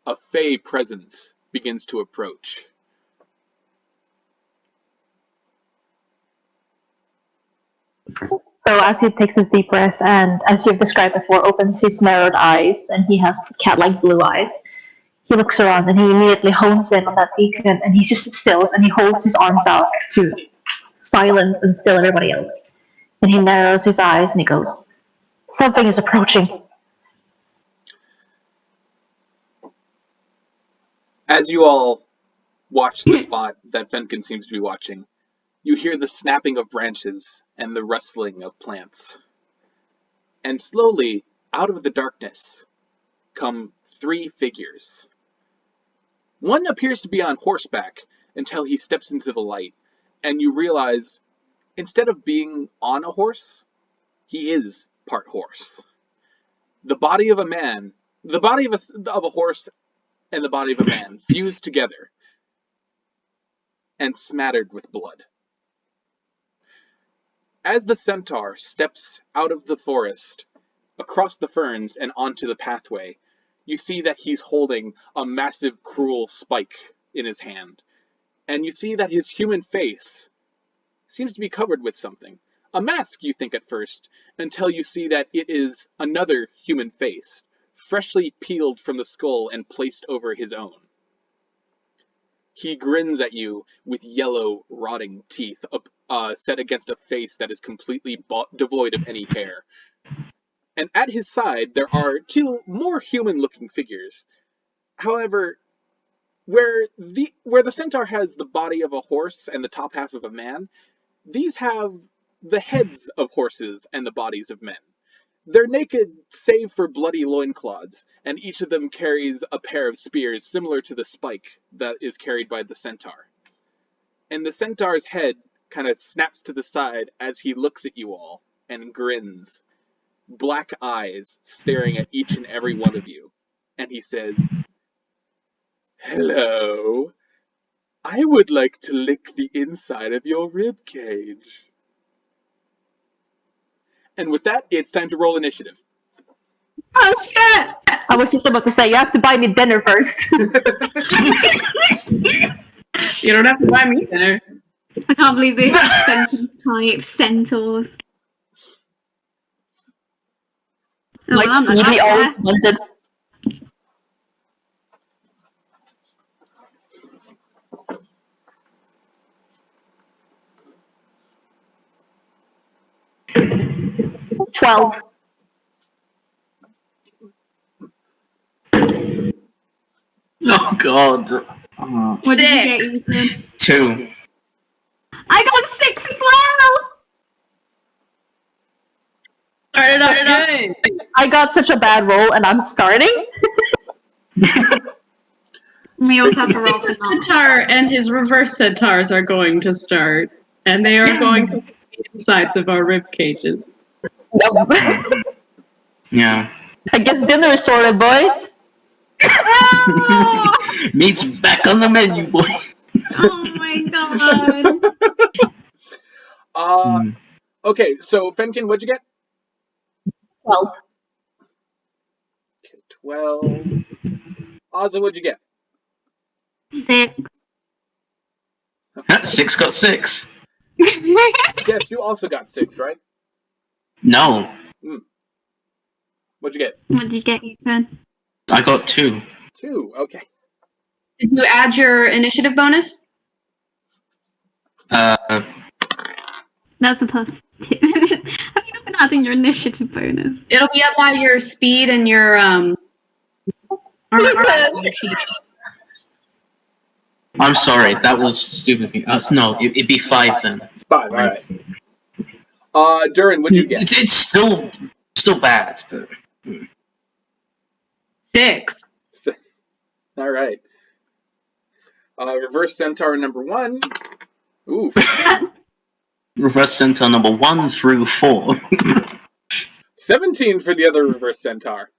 A fey presence begins to approach. So as he takes his deep breath and, as you've described before, opens his narrowed eyes and he has cat-like blue eyes, he looks around and he immediately hones in on that beacon and he just stills and he holds his arms out to silence and still everybody else. And he narrows his eyes and he goes, "Something is approaching." As you all watch the spot that Fenkin seems to be watching, you hear the snapping of branches and the rustling of plants. And slowly, out of the darkness, come 3 figures. One appears to be on horseback until he steps into the light, and you realize, instead of being on a horse, he is part horse. The body of a man, the body of a horse and the body of a man fused together and smattered with blood. As the centaur steps out of the forest, across the ferns and onto the pathway, you see that he's holding a massive, cruel spike in his hand. And you see that his human face seems to be covered with something. A mask, you think at first, until you see that it is another human face, freshly peeled from the skull and placed over his own. He grins at you with yellow, rotting teeth set against a face that is completely devoid of any hair. And at his side, there are 2 more human-looking figures. However, where the centaur has the body of a horse and the top half of a man, these have the heads of horses and the bodies of men. They're naked save for bloody loincloths, and each of them carries a pair of spears similar to the spike that is carried by the centaur. And the centaur's head kind of snaps to the side as he looks at you all and grins, black eyes staring at each and every one of you. And he says, "Hello, I would like to lick the inside of your rib cage." And with that, it's time to roll initiative. Oh shit! I was just about to say, you have to buy me dinner first. You don't have to buy me dinner. I can't believe this sentence type centaurs. Oh, Like well, I'm not Stevie up always there. wanted. $12. Oh God. What did you get, Ethan? 2. I got 6 as well! Started off good. I got such a bad roll, and I'm starting. We also have to roll for The that. centaur and his reverse centaurs are going to start, and they are going to hit the insides of our rib cages. Yeah. I guess dinner is sorted, boys. Meat's back on the menu, boy. Oh my god. Okay, so Fenkin, what'd you get? 12. Okay, 12. Ozla, what'd you get? 6. 6 got 6. Gesh, you also got 6, right? No, What'd you get? What did you get, Ethan? I got 2. 2, okay. Did you add your initiative bonus? That's a +2. Have you not been adding your initiative bonus? It'll be up by your speed and your armor sheet. I'm sorry, that was stupid. No, it'd be 5 then. 5, alright. Dhuur'in, what'd you get? It's still bad, but 6. Alright. Reverse Centaur number 1. Ooh. reverse centaur number 1 through 4. 17 for the other Reverse Centaur.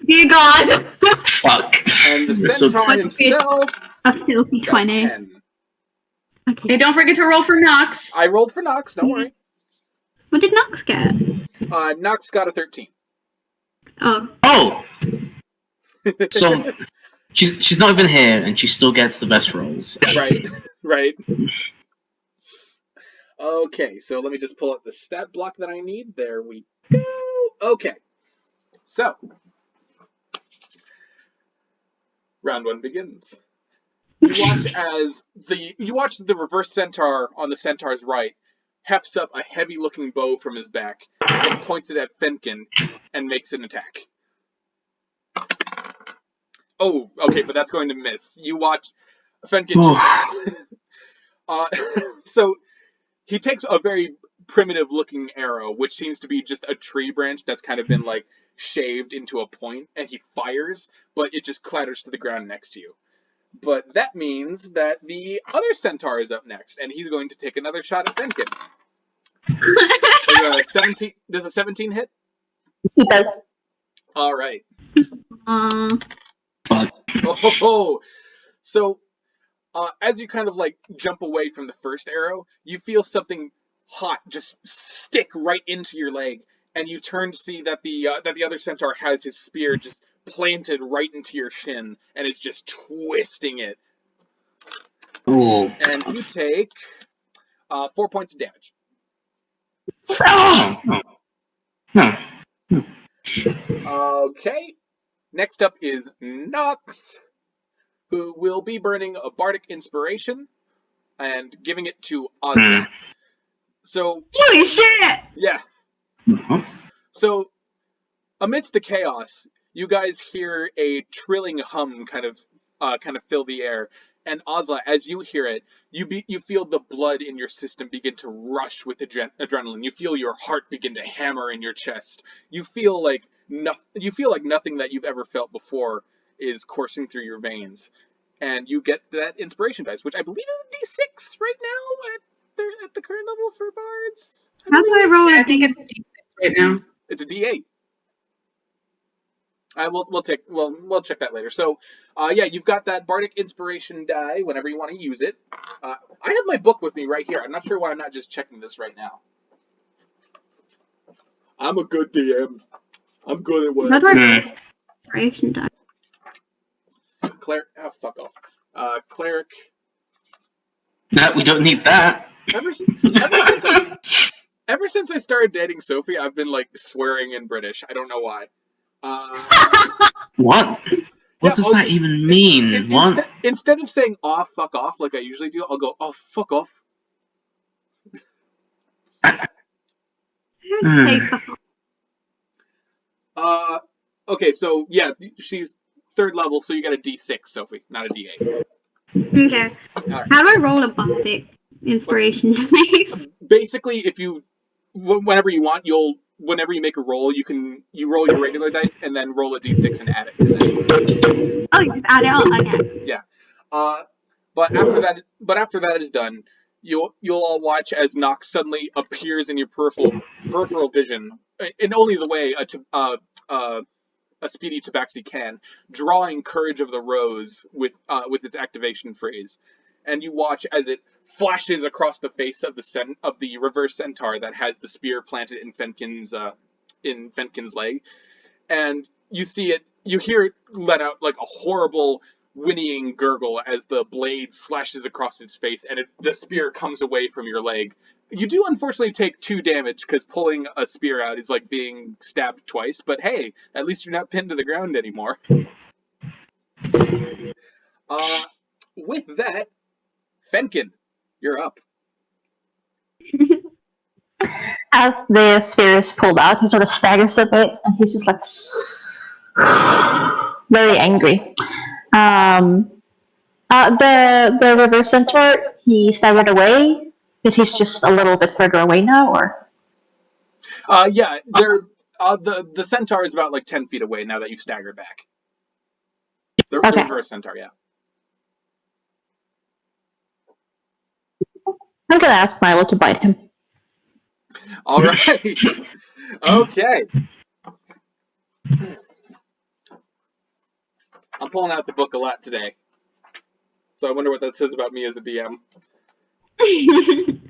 Dear God! Fuck. And the You're so Centaur himself A filthy got 20. 10. Okay. Hey, don't forget to roll for Nox. I rolled for Nox, don't worry. What did Nox get? Nox got a 13. Oh. Oh! So, she's not even here, and she still gets the best rolls. Right. Okay, so let me just pull up the stat block that I need. There we go. Okay. So, round 1 begins. You watch the reverse centaur on the centaur's right hefts up a heavy-looking bow from his back and points it at Fenkin and makes an attack. Oh, okay, but that's going to miss. You watch Fenkin. So he takes a very primitive-looking arrow, which seems to be just a tree branch that's kind of been like shaved into a point, and he fires, but it just clatters to the ground next to you. But that means that the other centaur is up next, and he's going to take another shot at Fenkin. Does a 17 hit? He does. All right. Fuck. Oh. So, as you kind of like jump away from the first arrow, you feel something hot just stick right into your leg, and you turn to see that the other centaur has his spear just planted right into your shin, and is just twisting it. Oh, and you take 4 points of damage. Okay. Next up is Nox, who will be burning a bardic inspiration and giving it to Ozla. So, Holy shit! yeah. So, amidst the chaos, you guys hear a trilling hum kind of fill the air. And Ozla, as you hear it, you feel the blood in your system begin to rush with adrenaline. You feel your heart begin to hammer in your chest. You feel like nothing that you've ever felt before is coursing through your veins. And you get that inspiration dice, which I believe is a D6 right now at the current level for bards. How do I roll I a think it's a D6 right now. It's a D8. We'll check that later. So, yeah, you've got that bardic inspiration die whenever you want to use it. I have my book with me right here. I'm not sure why I'm not just checking this right now. I'm a good DM. I'm good at what How do I I roll inspiration die? do. Fuck off. Cleric. No, we don't need that. Ever since I started dating Sophie, I've been like swearing in British. I don't know why. What? What does that even mean? What? Instead of saying "oh fuck off" like I usually do, I'll go "oh fuck off." Okay, so yeah, she's 3rd level, so you got a D6, Sophie, not a D8. Okay. Right. How do I roll a bardic inspiration dice? Basically, whenever you want, whenever you make a roll, you roll your regular dice and then roll a D6 and add it to that. Oh, you just add it on. Okay. Yeah. But after that is done, you'll all watch as Nox suddenly appears in your peripheral vision in only the way a speedy Tabaxi can, drawing Courage of the Rose with its activation phrase, and you watch as it flashes across the face of the reverse centaur that has the spear planted in Fenkin's leg, and you hear it let out like a horrible whinnying gurgle as the blade slashes across its face, and the spear comes away from your leg. You do unfortunately take 2 damage because pulling a spear out is like being stabbed twice, but hey, at least you're not pinned to the ground anymore. With that, Fenkin, you're up. As the spear is pulled out, he sort of staggers a bit, and he's just like very angry. The reverse centaur, he staggered away, but he's just a little bit further away now, or? Yeah, the centaur is about like 10 feet away now that you've staggered back. The reverse centaur, yeah. I'm gonna ask Milo to bite him. All right. Okay. I'm pulling out the book a lot today, so I wonder what that says about me as a DM. You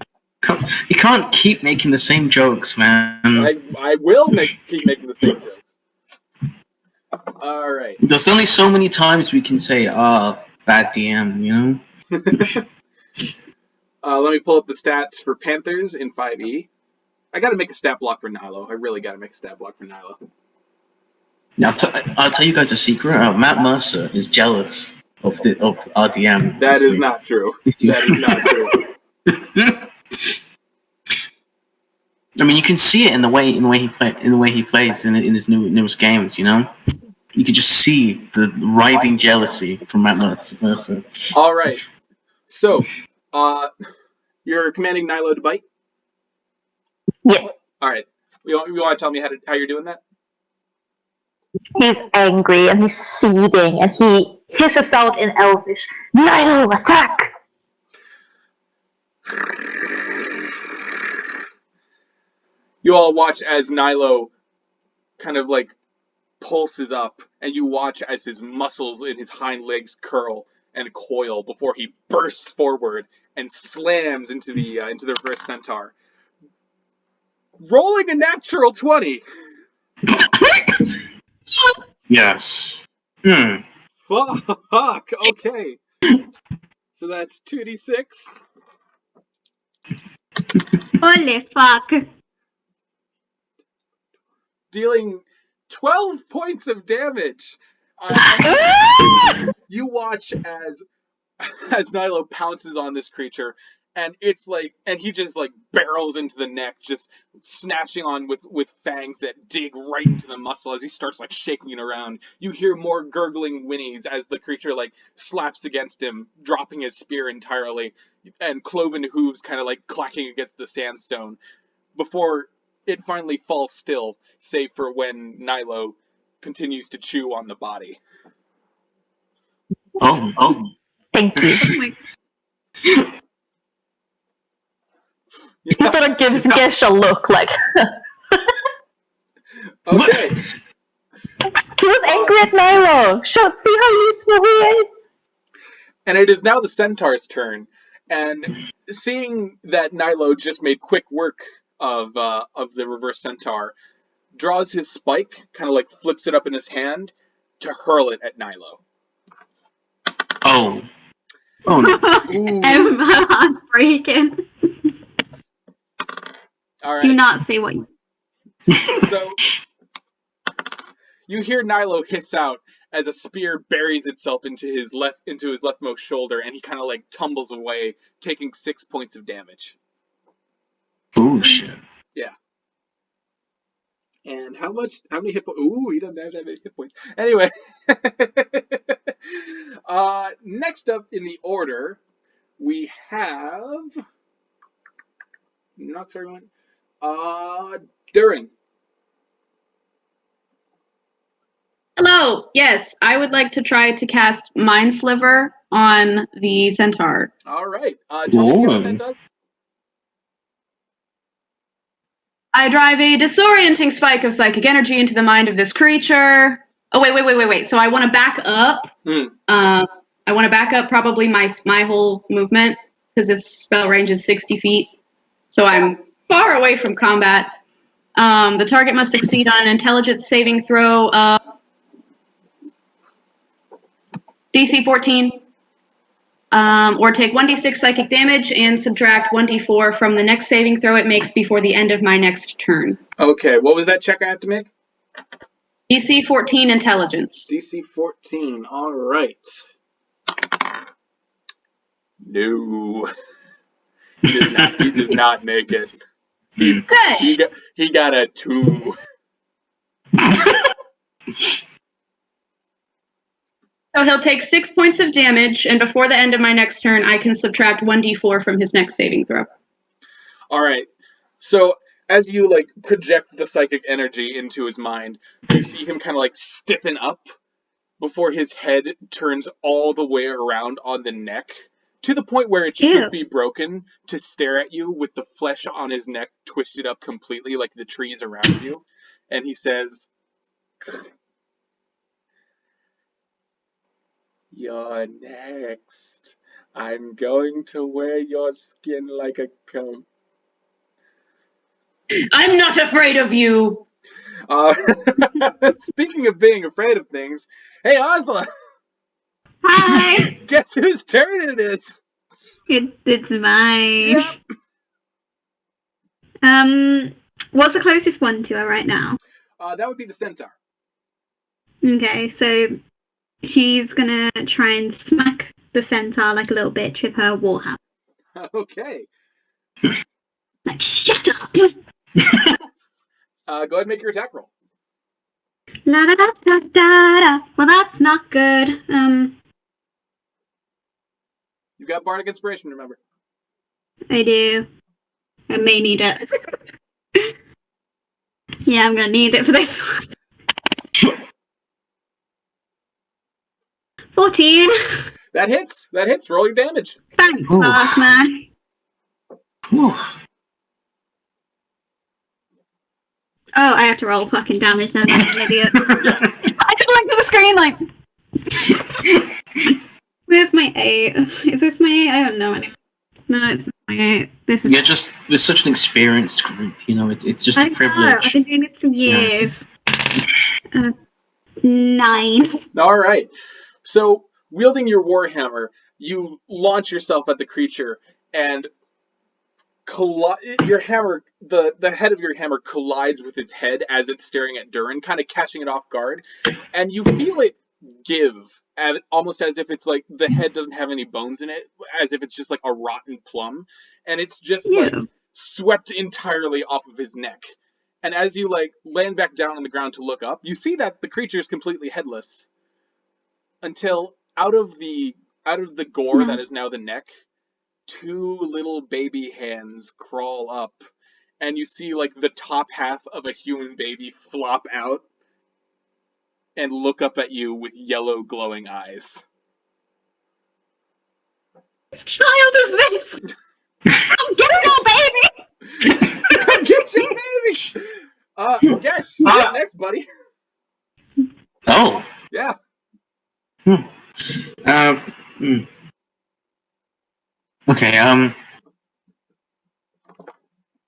can't keep making the same jokes, man. I will keep making the same jokes. All right. There's only so many times we can say, bad DM, you know? Let me pull up the stats for Panthers in 5e. I gotta make a stat block for Nilo. I really gotta make a stat block for Nilo. Now, I'll tell you guys a secret. Matt Mercer is jealous of our DM. That is not true. That is not true. I mean, you can see it in the way he plays in his newest games. You know, you can just see the writhing jealousy from Matt Mercer. All right, so you're commanding Nilo to bite. Yes. All right. You want to tell me how you're doing that? He's angry and he's seething and he hisses out in Elvish, "Nilo, attack!" You all watch as Nilo kind of like pulses up, and you watch as his muscles in his hind legs curl and coil before he bursts forward and slams into the reverse centaur. Rolling a natural 20. Yes. Fuck. Okay. So that's 2d6. Holy fuck. Dealing 12 points of damage. You watch as Nilo pounces on this creature, and he just like barrels into the neck, just snatching on with fangs that dig right into the muscle as he starts like shaking it around. You hear more gurgling whinnies as the creature like slaps against him, dropping his spear entirely, and cloven hooves kind of like clacking against the sandstone before it finally falls still, save for when Nilo continues to chew on the body. Oh. Thank you. He sort of gives Gesh a look like. Okay. He was angry at Nilo. See how useful he is. And it is now the centaur's turn, and seeing that Nilo just made quick work of the reverse centaur, draws his spike, kind of like flips it up in his hand to hurl it at Nilo. Oh no. My heart's breaking. All right. Do not say what you... So you hear Nilo hiss out as a spear buries itself into his leftmost shoulder, and he kind of like tumbles away, taking 6 points of damage. Oh shit. Yeah. And how many hit points? Ooh, he doesn't have that many hit points. Anyway. Next up in the order, we have... Not sorry one. Dhuur'in. Hello. Yes, I would like to try to cast Mind Sliver on the centaur. All right. Tell me what that does. I drive a disorienting spike of psychic energy into the mind of this creature. Oh, wait. So I want to back up. I want to back up probably my whole movement, because this spell range is 60 feet. So I'm far away from combat. The target must succeed on an intelligence saving throw of DC 14. Or take 1d6 psychic damage and subtract 1d4 from the next saving throw it makes before the end of my next turn. Okay, what was that check I have to make? DC 14 intelligence. DC 14, alright. No. He does not make it. Good. He got a 2. So he'll take 6 points of damage, and before the end of my next turn, I can subtract 1d4 from his next saving throw. Alright, so as you like project the psychic energy into his mind, you see him kind of like stiffen up before his head turns all the way around on the neck, to the point where it should be broken, to stare at you with the flesh on his neck twisted up completely like the trees around you. And he says, "You're next. I'm going to wear your skin like a coat." I'm not afraid of you! Speaking of being afraid of things, hey Ozla! Hi! Guess whose turn it is? It's mine. Yep. What's the closest one to her right now? That would be the centaur. Okay, so she's gonna try and smack the centaur like a little bitch with her warhammer. Okay. Like, shut up! Go ahead and make your attack roll. La da da da da da. Well, that's not good. You've got Bardic Inspiration, remember. I do. I may need it. Yeah, I'm gonna need it for this one. 14. That hits. Roll your damage. Thanks, man. Oh, I have to roll fucking damage then. I'm an idiot. I just looked at the screen like... Where's my 8? Is this my 8? I don't know anymore. No, it's not my 8. This is... We're such an experienced group, you know, it's just a privilege. I've been doing this for years. Yeah. 9. Alright. So, wielding your warhammer, you launch yourself at the creature, and your hammer, the head of your hammer collides with its head as it's staring at Dhuur'in, kind of catching it off guard, and you feel it give, almost as if it's like the head doesn't have any bones in it, as if it's just like a rotten plum, and it's just like swept entirely off of his neck. And as you like land back down on the ground to look up, you see that the creature is completely headless, until out of the gore that is now the neck, 2 little baby hands crawl up, and you see like the top half of a human baby flop out and look up at you with yellow glowing eyes. What child is this? I'm getting your baby! Come get your baby! Gesh, you're next, buddy. Oh. Yeah. Okay,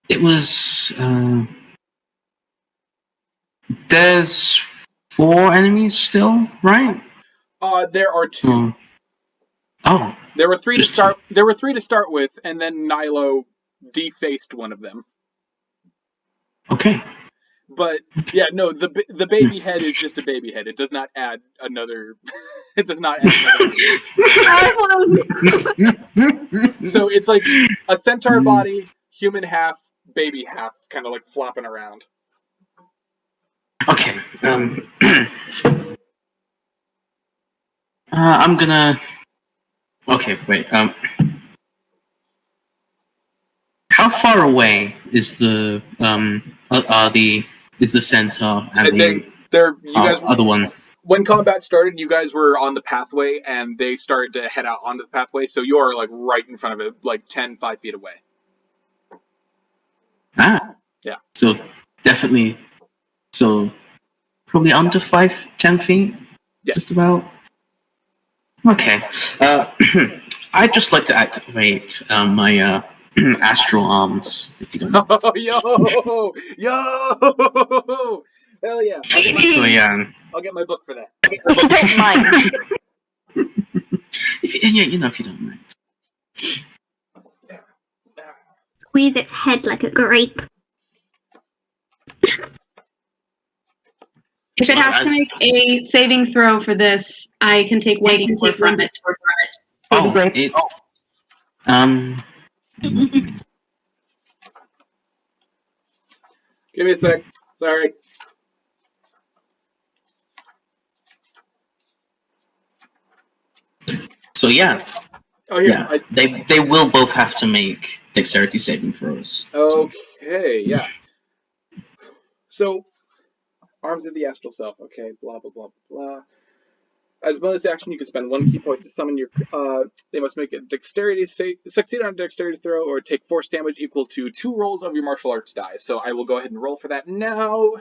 it was, there's 4 enemies still, right? There are 2. Oh. There were 3 to start. There were 3 to start with, and then Nilo defaced one of them. Okay. But yeah, no, the baby head is just a baby head. It does not add another. It does not add another. So it's like a centaur body, human half, baby half, kind of like flopping around. Okay. I'm gonna. Okay, wait. How far away is the centaur and they're you guys other one? When combat started, you guys were on the pathway, and they started to head out onto the pathway. So you're like right in front of it, like 5 feet away. Ah. Yeah. So definitely. So probably under 10 feet. Yeah. Just about. Okay. I'd just like to activate my astral arms, if you don't mind. Oh, yo! Hell yeah! I'll get my book for that. If you don't mind. If you don't mind. Squeeze its head like a grape. If it has to make a saving throw for this, I can take 1d4 from it. Oh, great. Give me a sec. Sorry. So yeah. Oh yeah. They will both have to make dexterity saving throws. Okay. Yeah. So, arms of the astral self. Okay. Blah blah blah blah. As a bonus action, you can spend 1 key point to summon your. They must make a succeed on a dexterity throw, or take force damage equal to 2 rolls of your martial arts die. So I will go ahead and roll for that now.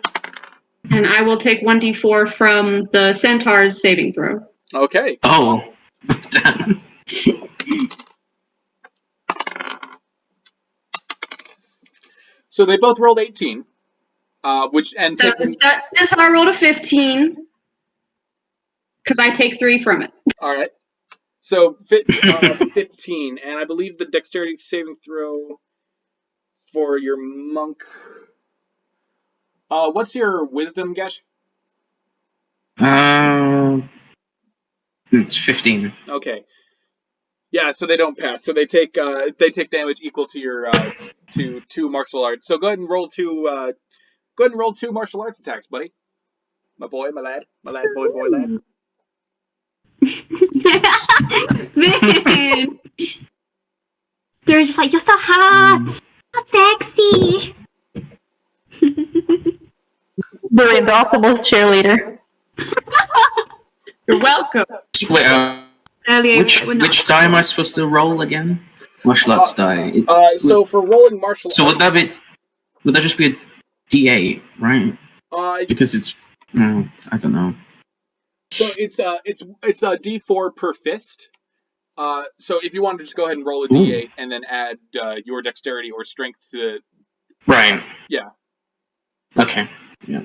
And I will take 1d4 from the centaur's saving throw. Okay. Oh, damn. So they both rolled 18. So the centaur rolled a 15. Because I take 3 from it. All right. So 15, and I believe the dexterity saving throw for your monk. What's your wisdom, Gesh? It's 15. Okay. Yeah, so they don't pass. So they take damage equal to your to 2 martial arts. So go ahead and roll 2. Go ahead and roll 2 martial arts attacks, buddy. My boy, my lad, boy, lad. Vinn! They're just like, you're so hot! So sexy! Dhuur'in, the optimal cheerleader. You're welcome. Wait, which die am I supposed to roll again? Martial arts die. So for rolling martial arts... So would that just be a D8, right? Because it's... I don't know. So it's a D4 per fist. So if you wanted to just go ahead and roll a D8 and then add your dexterity or strength to the... Right. Yeah. Okay. Yeah.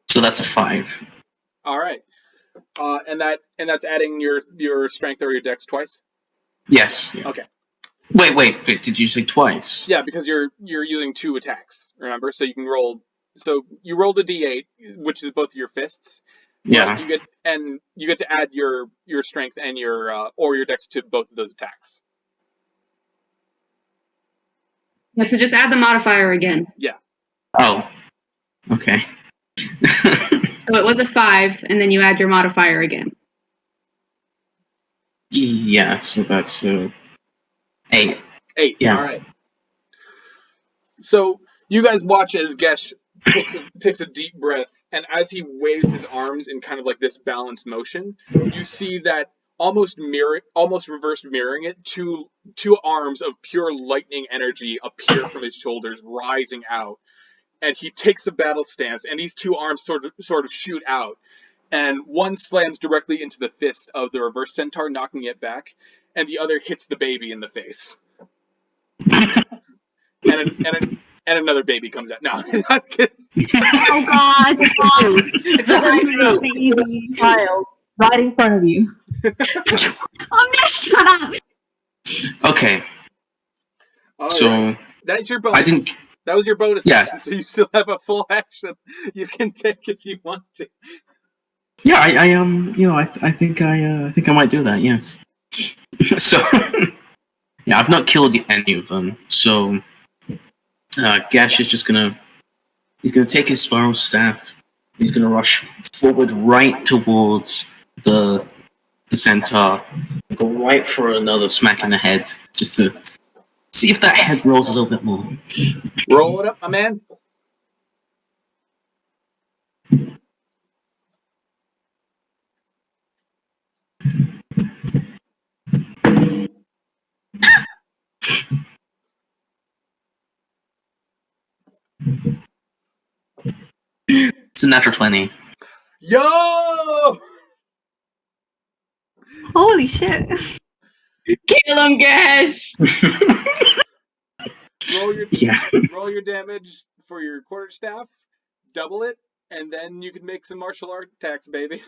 So that's a 5. All right. And that's adding your strength or your dex twice? Yes. Yeah. Okay. Wait, did you say twice? Yeah, because you're using 2 attacks, remember? So you can roll. So you rolled a D8, which is both your fists. Yeah. You get to add your strength and your dex to both of those attacks. Yeah, so just add the modifier again. Yeah. Oh. Okay. So it was a 5, and then you add your modifier again. Yeah, so that's 8. 8. Yeah. All right. So you guys watch as Gesh takes a deep breath, and as he waves his arms in kind of like this balanced motion, you see that almost reverse mirroring it, two arms of pure lightning energy appear from his shoulders, rising out. And he takes a battle stance, and these 2 arms sort of shoot out, and one slams directly into the fist of the reverse centaur, knocking it back, and the other hits the baby in the face. and another baby comes out. No, not kidding. Oh God! It's a baby child right in front of you. Oh, no, shut up! Okay. So right. That's your bonus. That was your bonus action, so you still have a full action you can take if you want to. Yeah, I think I might do that. Yes. So, yeah, I've not killed any of them. So, Gesh is just gonna take his spiral staff. He's gonna rush forward right towards the centaur. Go right for another smack in the head, just to see if that head rolls a little bit more. Roll it up, my man. It's a natural 20. Yo! Holy shit! Kill him, Gesh! Roll your damage for your quarterstaff, double it, and then you can make some martial art attacks, baby.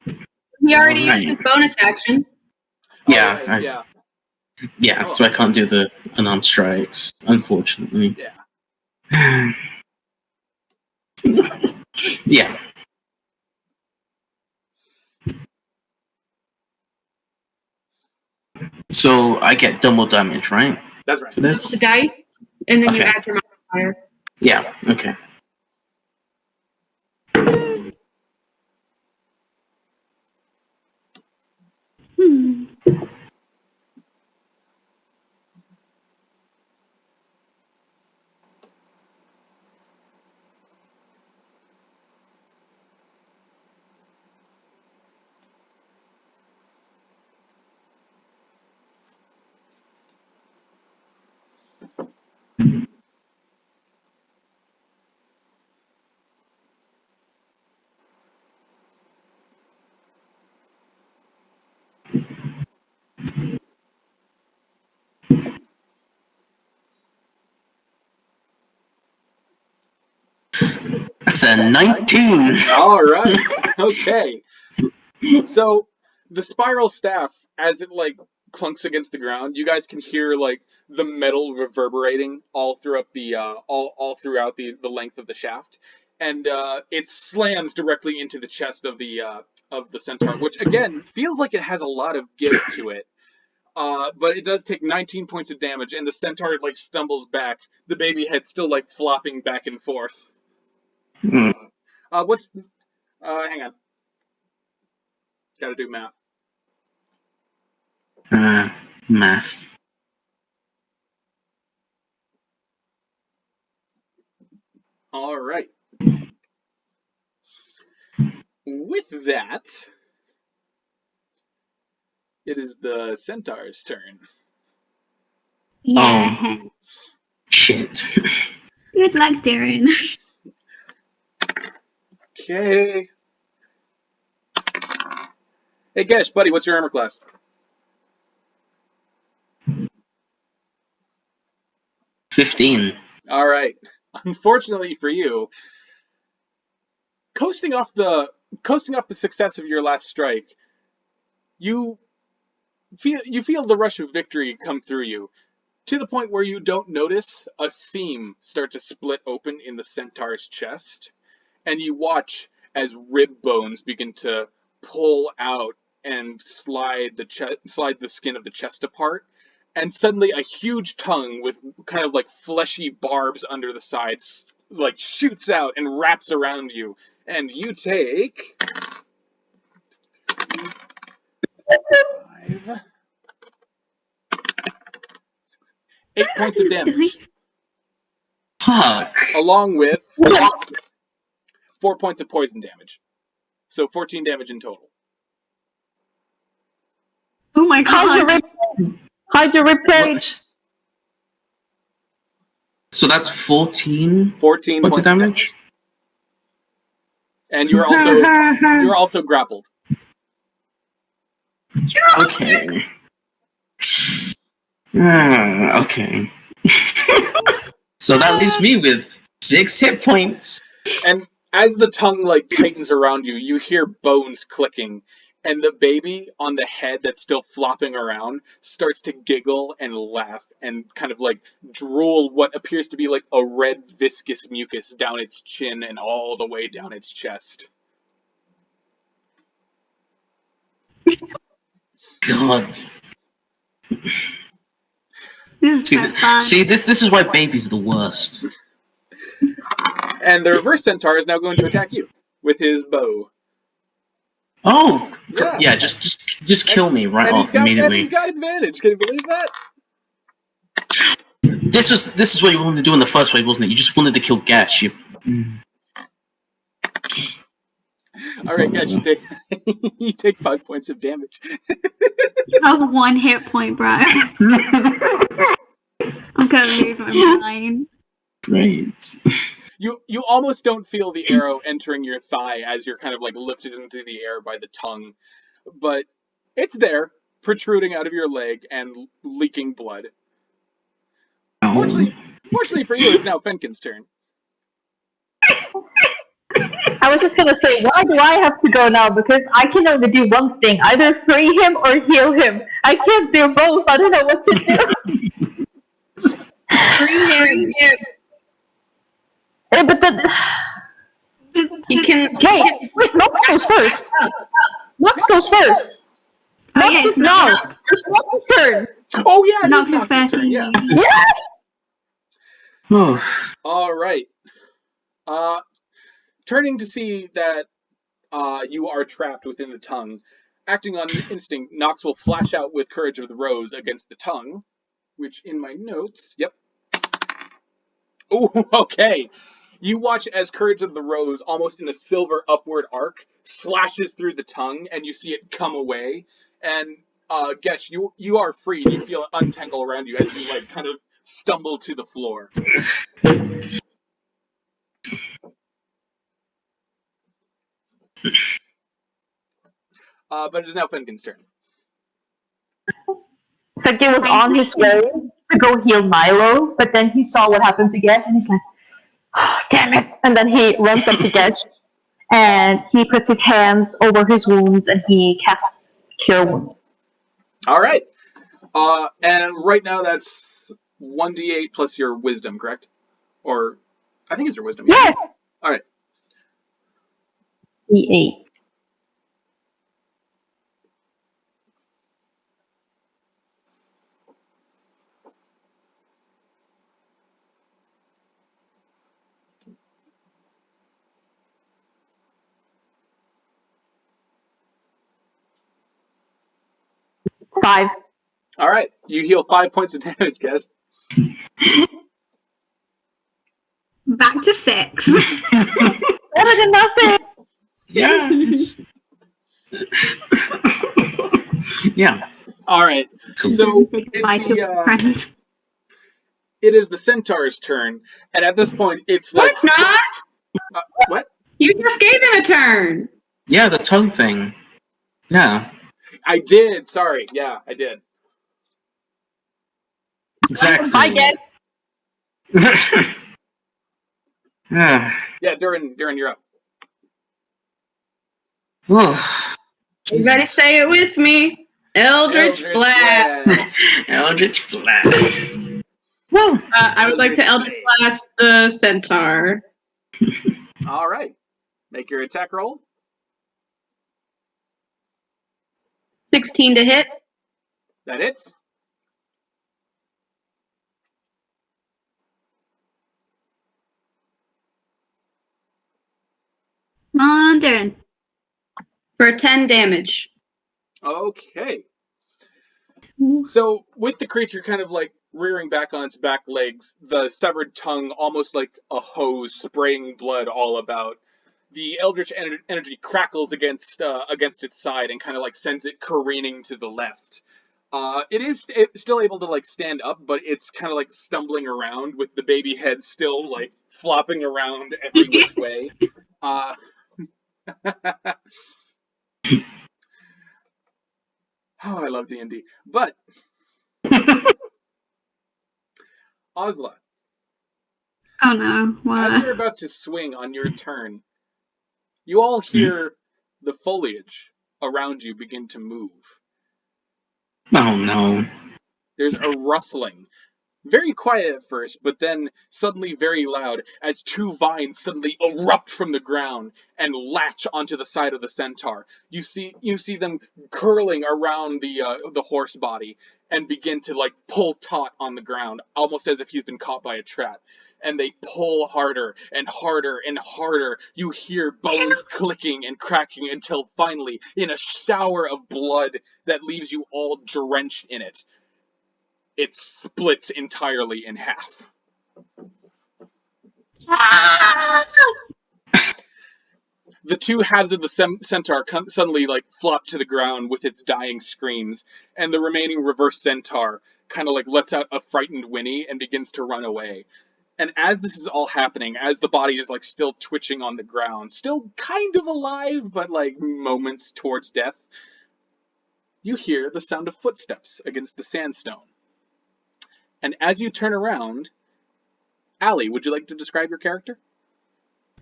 He already used his bonus action. Yeah, right, yeah. So I can't do the unarmed strikes, unfortunately. Yeah. Yeah. So I get double damage, right? That's right. For this? The dice, and then you add your modifier. Yeah, okay. That's a 19. All right. Okay. So the spiral staff, as it clunks against the ground, you guys can hear the metal reverberating all throughout the all throughout the length of the shaft, and it slams directly into the chest of the centaur, which again feels like it has a lot of give to it. But it does take 19 points of damage, and the centaur stumbles back, the baby head still flopping back and forth. Mm. Hang on. Gotta do math. Math. All right. With that, it is the centaur's turn. Yeah. Shit. Good luck, Dhuur'in. Okay. Hey, Gesh, buddy, what's your armor class? 15. All right. Unfortunately for you, coasting off the success of your last strike, you feel the rush of victory come through you, to the point where you don't notice a seam start to split open in the centaur's chest, and you watch as rib bones begin to pull out and slide the skin of the chest apart, and suddenly a huge tongue with kind of fleshy barbs under the sides shoots out and wraps around you, and you take 8 points of damage. Fuck. Along with 4 points of poison damage. So 14 damage in total. Oh my God. Hide your ribcage. So that's 14 points of damage? And you're also grappled. Okay. Okay. So that leaves me with 6 hit points. And as the tongue like tightens around you, you hear bones clicking, and the baby on the head that's still flopping around starts to giggle and laugh and kind of like drool what appears to be like a red viscous mucus down its chin and all the way down its chest. God. Fun. See, this is why babies are the worst. And the reverse centaur is now going to attack you with his bow. Oh, Yeah. yeah, just kill me right off And immediately. he's got advantage. Can you believe that? This is what you wanted to do in the first place, wasn't it? You just wanted to kill Gesh. All right, Gesh, you take 5 points of damage. You have 1 hit point, bro. I'm gonna lose my mind. Great. You almost don't feel the arrow entering your thigh as you're kind of like lifted into the air by the tongue, but it's there, protruding out of your leg and leaking blood. Fortunately for you, it's now Fenkin's turn. I was just gonna say, why do I have to go now? Because I can only do one thing: either free him or heal him. I can't do both. I don't know what to do. Free him. But the He can. wait, Nox goes first. Nox goes first. Oh, Nox yeah, is it's now. Nox. It's Nox's turn. Oh yeah, Nox is Nox's back. turn. Yeah. All right. Turning to see that you are trapped within the tongue, acting on instinct, Nox will flash out with Courage of the Rose against the tongue, which in my notes, yep. Oh, okay. You watch as Courage of the Rose, almost in a silver upward arc, slashes through the tongue, and you see it come away. And Gesh, you are free. You feel it untangle around you as you like kind of stumble to the floor. But it is now Fenkin's turn. Fenkin was on his way to go heal Milo, but then he saw what happened to Gesh, and he's like, oh, damn it! And then he runs up to Gesh, and he puts his hands over his wounds, and he casts Cure Wounds. All right. And right now that's 1d8 plus your wisdom, correct? Or I think it's your wisdom. Yeah. All right. D8. Five. All right. You heal 5 points of damage, guys. Back to 6. Better than nothing. Yeah. Yeah. All right. So Goodbye to a friend. it is the centaur's turn, and at this point, it's No, like it's not. what? You just gave him a turn. Yeah, the tongue thing. Yeah. I did. Sorry. Yeah, I did. Exactly. Bye, Gesh. Yeah. Yeah, Dhuur'in, you're up. Oh, You better say it with me. Eldritch Blast. Eldritch Blast. Woo. I would like to Eldritch Blast the centaur. All right. Make your attack roll. 16 to hit. That hits. Come on, Dhuur'in. For 10 damage. Okay. So, with the creature kind of like rearing back on its back legs, the severed tongue almost like a hose spraying blood all about, the eldritch energy crackles against its side and kind of like sends it careening to the left. It's still able to like stand up, but it's kind of like stumbling around with the baby head still like flopping around every which way. Oh, I love D&D. But Ozla, Oh no, As what? you're about to swing on your turn, you all hear the foliage around you begin to move. Oh no. There's a rustling. Very quiet at first, but then suddenly very loud as two vines suddenly erupt from the ground and latch onto the side of the centaur. You see them curling around the horse body and begin to like pull taut on the ground, almost as if he's been caught by a trap. And they pull harder and harder and harder. You hear bones clicking and cracking until finally, in a shower of blood that leaves you all drenched in it splits entirely in half. The two halves of the centaur suddenly like flop to the ground with its dying screams, and the remaining reverse centaur kind of like lets out a frightened whinny and begins to run away. And as this is all happening, as the body is like still twitching on the ground, still kind of alive, but like moments towards death, you hear the sound of footsteps against the sandstone. And as you turn around, Allie, would you like to describe your character?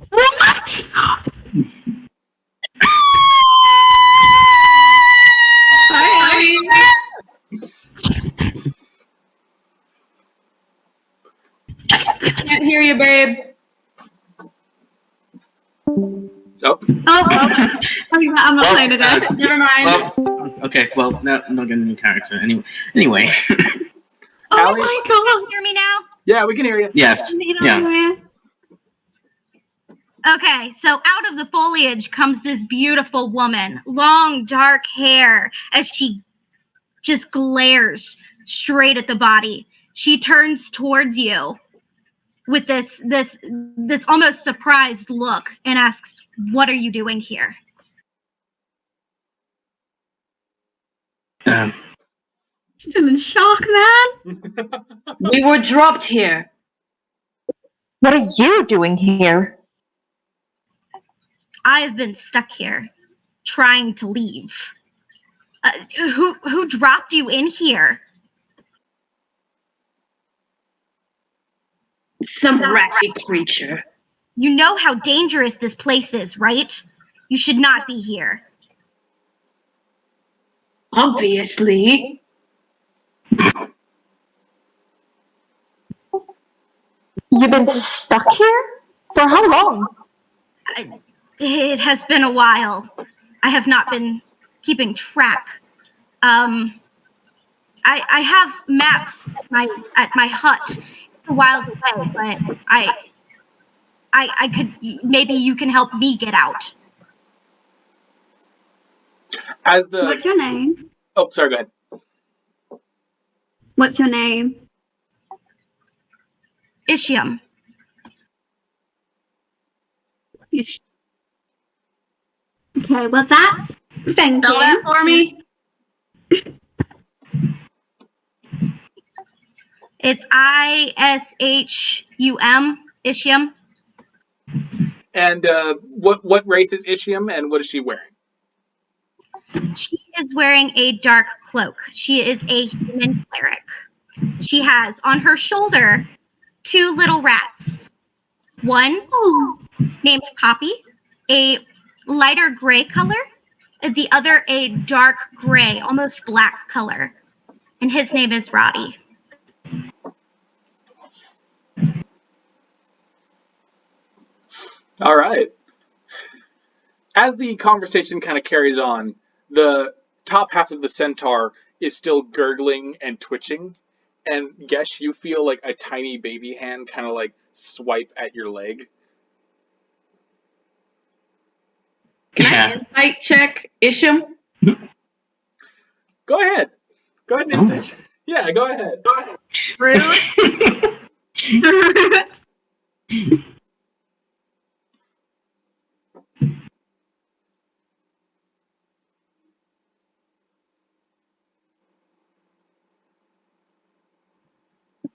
What? Can't hear you, babe. Oh. I'm not playing today. Never mind. Well, okay, well, no, I'm not getting a new character. Anyway. Oh Allie? my god! Hear me now? Yeah, we can hear you. Yes. Yeah. Okay, so out of the foliage comes this beautiful woman, long dark hair, as she just glares straight at the body. She turns towards you with this almost surprised look and asks, "What are you doing here?" Still in shock, man. We were dropped here. What are you doing here? I've been stuck here, trying to leave. Who dropped you in here? Some ratty creature. You know how dangerous this place is, right? You should not be here. Obviously. You've been stuck here? For how long? It has been a while. I have not been keeping track. I have maps at my hut. It's a while away, but I could, maybe you can help me get out. What's your name? Oh, sorry, go ahead. What's your name? Ishiam. Okay, well that's Fenkin. Spell that for me. It's Ishum. Ishiam. And what race is Ishiam, and what is she wearing? She is wearing a dark cloak. She is a human cleric. She has on her shoulder 2 little rats. One named Poppy, a lighter gray color, and the other a dark gray, almost black color. And his name is Roddy. All right. As the conversation kind of carries on, the top half of the centaur is still gurgling and twitching. And Gesh, you feel like a tiny baby hand kind of like swipe at your leg. Can I insight check Isham? Go ahead. Go ahead and insight. Yeah, go ahead. Rude.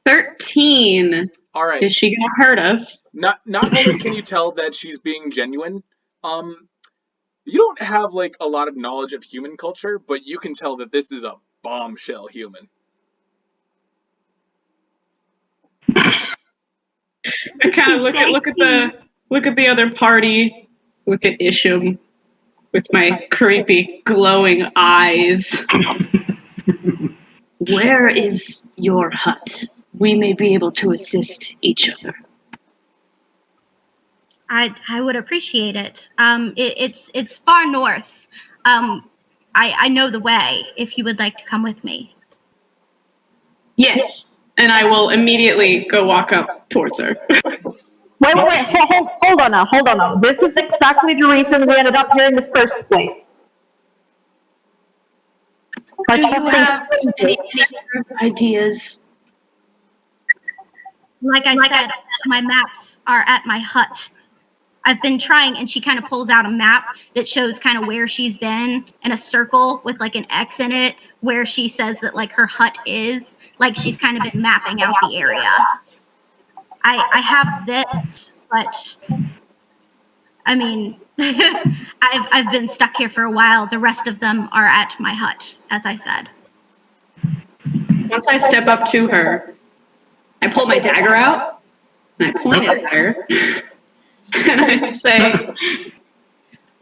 13. All right. Is she gonna hurt us? Not only can you tell that she's being genuine, you don't have like a lot of knowledge of human culture, but you can tell that this is a bombshell human. I kind of look at the other party. Look at Isham with my creepy glowing eyes. Where is your hut? We may be able to assist each other. I would appreciate it. It's far north. I know the way. If you would like to come with me. Yes, and I will immediately go walk up towards her. Wait, hold on now. This is exactly the reason we ended up here in the first place. Do you have any ideas? Like I said, my maps are at my hut. I've been trying, and she kind of pulls out a map that shows kind of where she's been and a circle with like an X in it where she says that like her hut is. Like she's kind of been mapping out the area. I have this, but I mean, I've been stuck here for a while. The rest of them are at my hut, as I said. Once I step up to her, I pull my dagger out and I point at her and I say,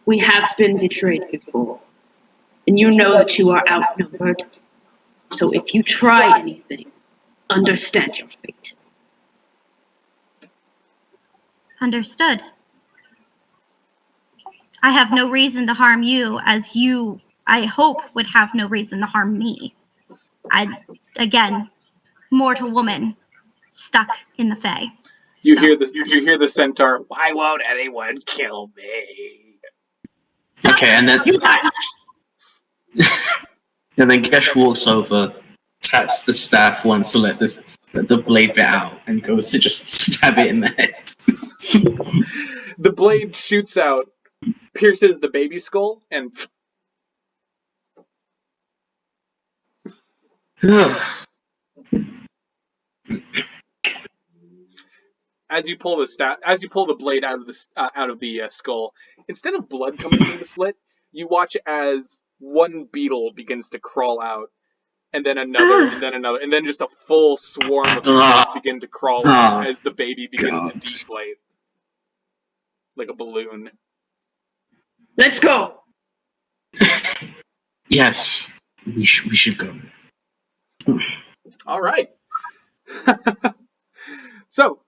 "We have been betrayed before, and you know that you are outnumbered. So if you try anything, understand your fate." Understood. I have no reason to harm you, as you, I hope, would have no reason to harm me. Again, mortal woman, stuck in the Fae. You hear the centaur. Why won't anyone kill me? Okay, and then and then Gesh walks over, taps the staff once to let the blade bit out, and goes to just stab it in the head. The blade shoots out, pierces the baby skull, and as you pull the blade out of the skull, instead of blood coming from the slit, you watch as one beetle begins to crawl out, and then another, and then another, and then just a full swarm of beetles begin to crawl out as the baby begins to deflate like a balloon. Let's go. Yes, we should go. All right. So,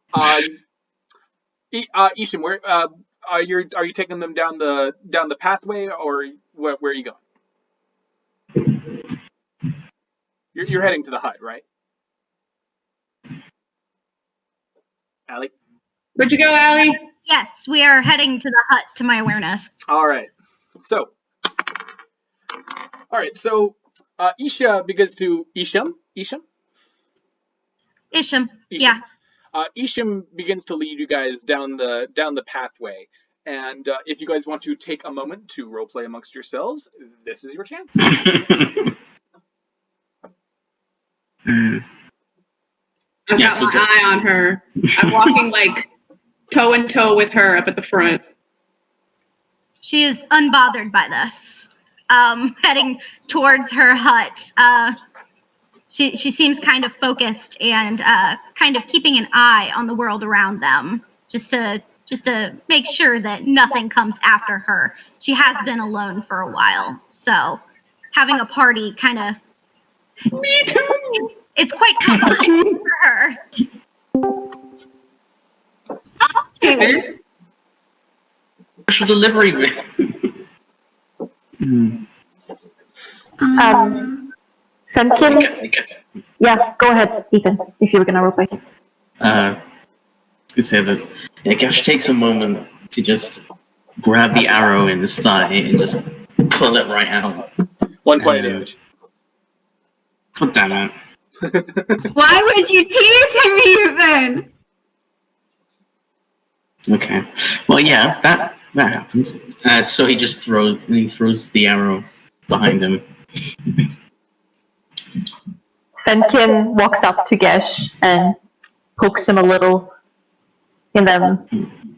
Ishan, where are you taking them down the pathway, or where are you going? You're heading to the hut, right? Allie? Where'd you go, Allie? Yes, we are heading to the hut, to my awareness. All right. So, Isha begins to Isham. Yeah. Isham begins to lead you guys down the pathway, and if you guys want to take a moment to roleplay amongst yourselves, this is your chance. I've got my eye on her. I'm walking like toe and toe with her up at the front. She is unbothered by this. Heading towards her hut. She seems kind of focused and kind of keeping an eye on the world around them, just to make sure that nothing comes after her. She has been alone for a while, so having a party kind of... Me too! It's quite comforting for her. Okay. Special delivery, Vinn. Fenkin? Yeah, go ahead, Ethan, if you were gonna roleplay. To say that Gesh takes a moment to just grab the arrow in his thigh and just pull it right out. 1 point of damage. God damn it. Why would you tease me then? Okay. Well, yeah, that happens. So he just throws the arrow behind him. Fenkin walks up to Gesh and pokes him a little, and then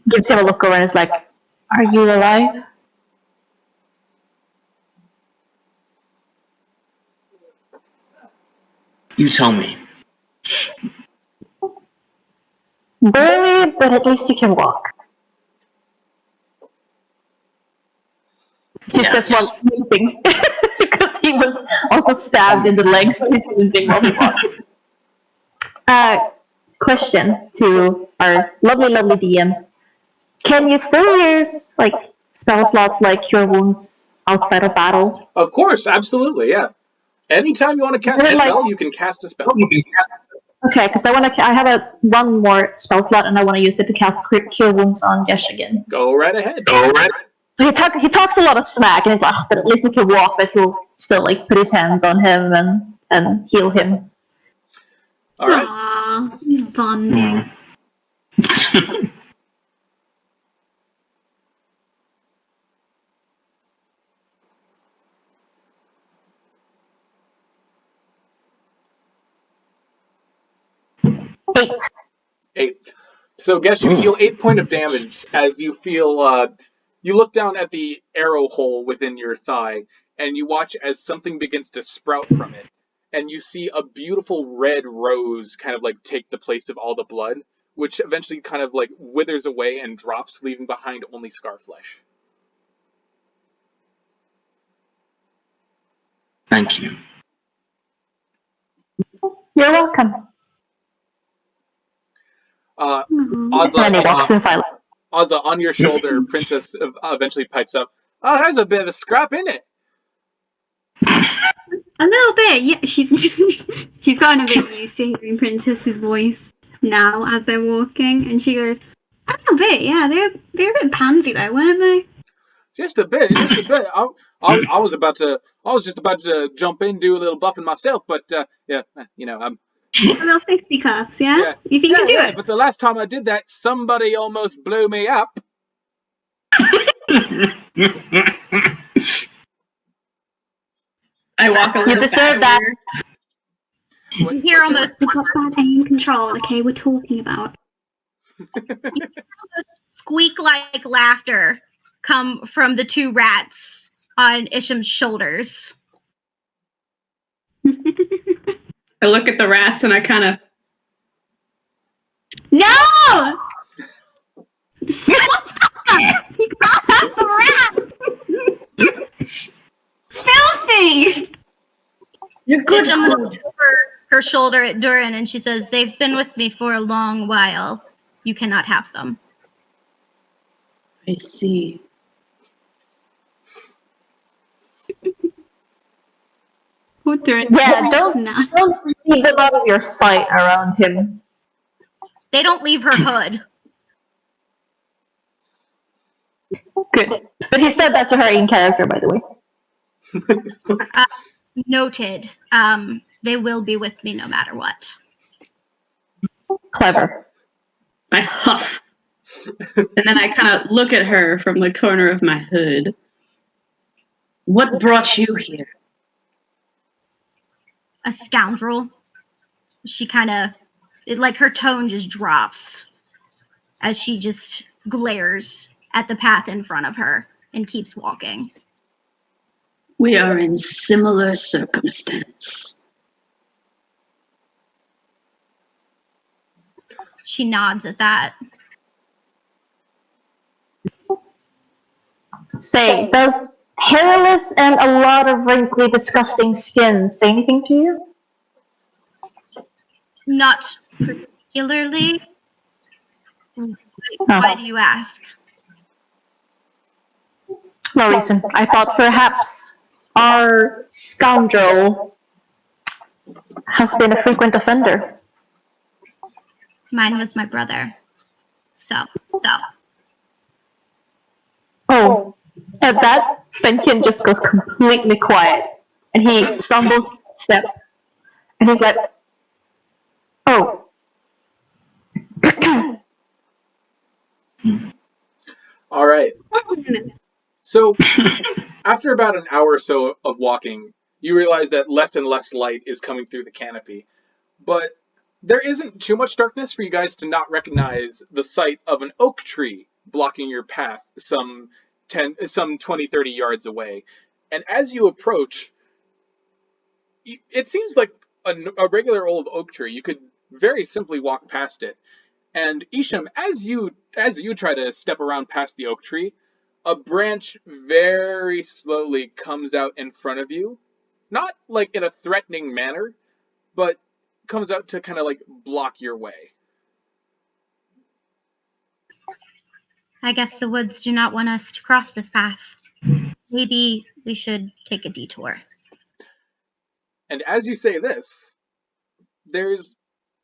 gives him a look over and is like, "Are you alive?" You tell me. Barely, but at least you can walk. He says while limping. Because he was also stabbed in the legs, so he's limping while he walks. Question to our lovely DM. Can you still use spell slots like Cure Wounds outside of battle? Of course, absolutely, yeah. Anytime you want to cast a spell, you can cast a spell. Okay, because I have one more spell slot, and I want to use it to cast Cure Wounds on Gesh again. Go right ahead. So he talks a lot of smack, and he's like, but at least he can walk, but he'll still put his hands on him and heal him. All right. Aww, bonding. 8. So Gesh, you heal 8 points of damage as you feel. You look down at the arrow hole within your thigh, and you watch as something begins to sprout from it, and you see a beautiful red rose kind of take the place of all the blood, which eventually kind of withers away and drops, leaving behind only scar flesh. Thank you. You're welcome. Ozla, on your shoulder, Princess eventually pipes up, "Oh, there's a bit of a scrap in it." A little bit, yeah. She's gotten a bit used to hearing Princess's voice now as they're walking, and she goes, "A little bit, yeah. They're a bit pansy though, weren't they?" Just a bit. I was just about to jump in, do a little buffing myself, but yeah, A little fisticuffs, yeah? You think you can do it? But the last time I did that, somebody almost blew me up. I walk a little. You deserve that. You hear almost We got bad aim control, okay? We're talking about. squeak-like laughter come from the 2 rats on Isham's shoulders. I look at the rats and I kind of. No! You can't have the rat! Filthy! You're good. Isham looks over her shoulder at Dhuur'in and she says, "They've been with me for a long while. You cannot have them." I see. What Dhuur'in? Yeah, don't leave them out of your sight around him. They don't leave her hood. Good. But he said that to her in character, by the way. Noted. They will be with me no matter what. Clever. I huff. And then I kind of look at her from the corner of my hood. What brought you here? A scoundrel. She kind of, her tone just drops as she just glares at the path in front of her and keeps walking. We are in similar circumstance. She nods at that. Say, does hairless and a lot of wrinkly, disgusting skin say anything to you? Not particularly. Why do you ask? No reason. I thought perhaps our scoundrel has been a frequent offender. Mine was my brother. So. Oh, at that, Fenkin just goes completely quiet, and he stumbles a step, and he's like, "Oh." All right. So, after about an hour or so of walking, you realize that less and less light is coming through the canopy. But there isn't too much darkness for you guys to not recognize the sight of an oak tree blocking your path some 20, 30 yards away. And as you approach, it seems like a regular old oak tree. You could very simply walk past it. And Isham, as you try to step around past the oak tree, a branch very slowly comes out in front of you, not like in a threatening manner, but comes out to kind of like block your way. I guess the woods do not want us to cross this path. Maybe we should take a detour. And as you say this, there's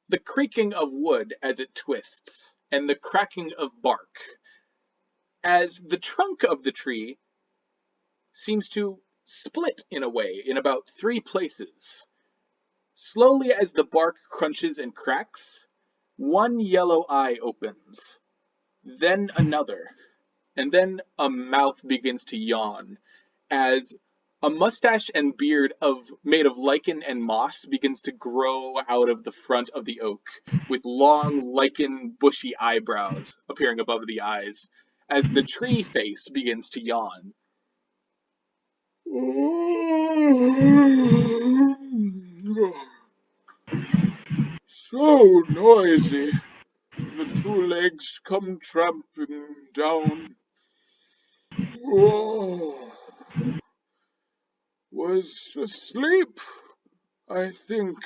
the creaking of wood as it twists, and the cracking of bark, as the trunk of the tree seems to split in a way in about 3 places. Slowly, as the bark crunches and cracks, one yellow eye opens, then another, and then a mouth begins to yawn, as a mustache and beard made of lichen and moss begins to grow out of the front of the oak, with long lichen bushy eyebrows appearing above the eyes, as the tree face begins to yawn. So noisy. The 2 legs come tramping down. Oh, was asleep, I think.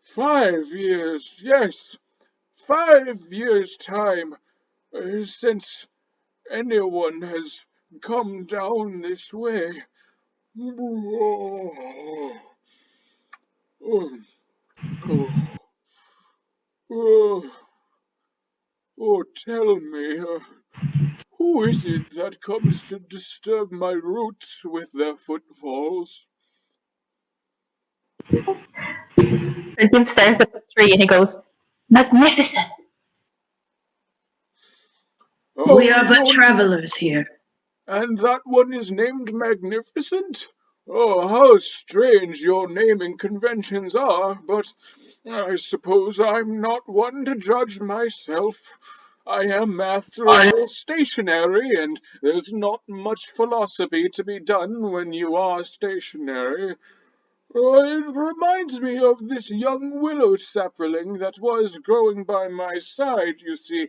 5 years, yes, 5 years' time since anyone has come down this way. Oh, oh, oh, oh, oh, tell me, who is it that comes to disturb my roots with their footfalls? Fenkin stares at the tree and he goes, "Magnificent!" Oh, We are but travelers here. And that one is named Magnificent? Oh, how strange your naming conventions are, but I suppose I'm not one to judge myself. I am, after all, stationary, and there's not much philosophy to be done when you are stationary. It reminds me of this young willow sapling that was growing by my side, you see,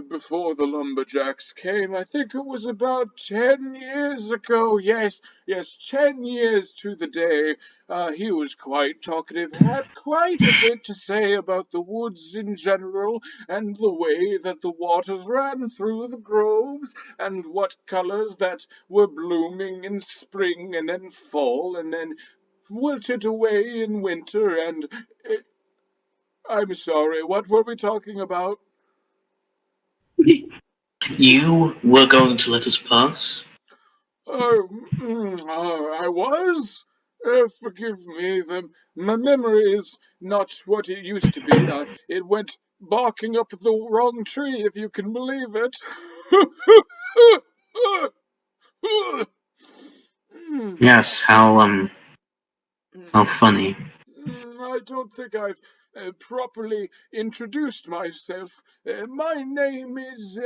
before the lumberjacks came. I think it was about 10 years ago. Yes, 10 years to the day. He was quite talkative, had quite a bit to say about the woods in general, and the way that the waters ran through the groves, and what colors that were blooming in spring and then fall, and then wilted away in winter, and I'm sorry, what were we talking about? You were going to let us pass? I was? Forgive me, my memory is not what it used to be. It went barking up the wrong tree, if you can believe it. Yes, how funny. I don't think I've properly introduced myself. My name is...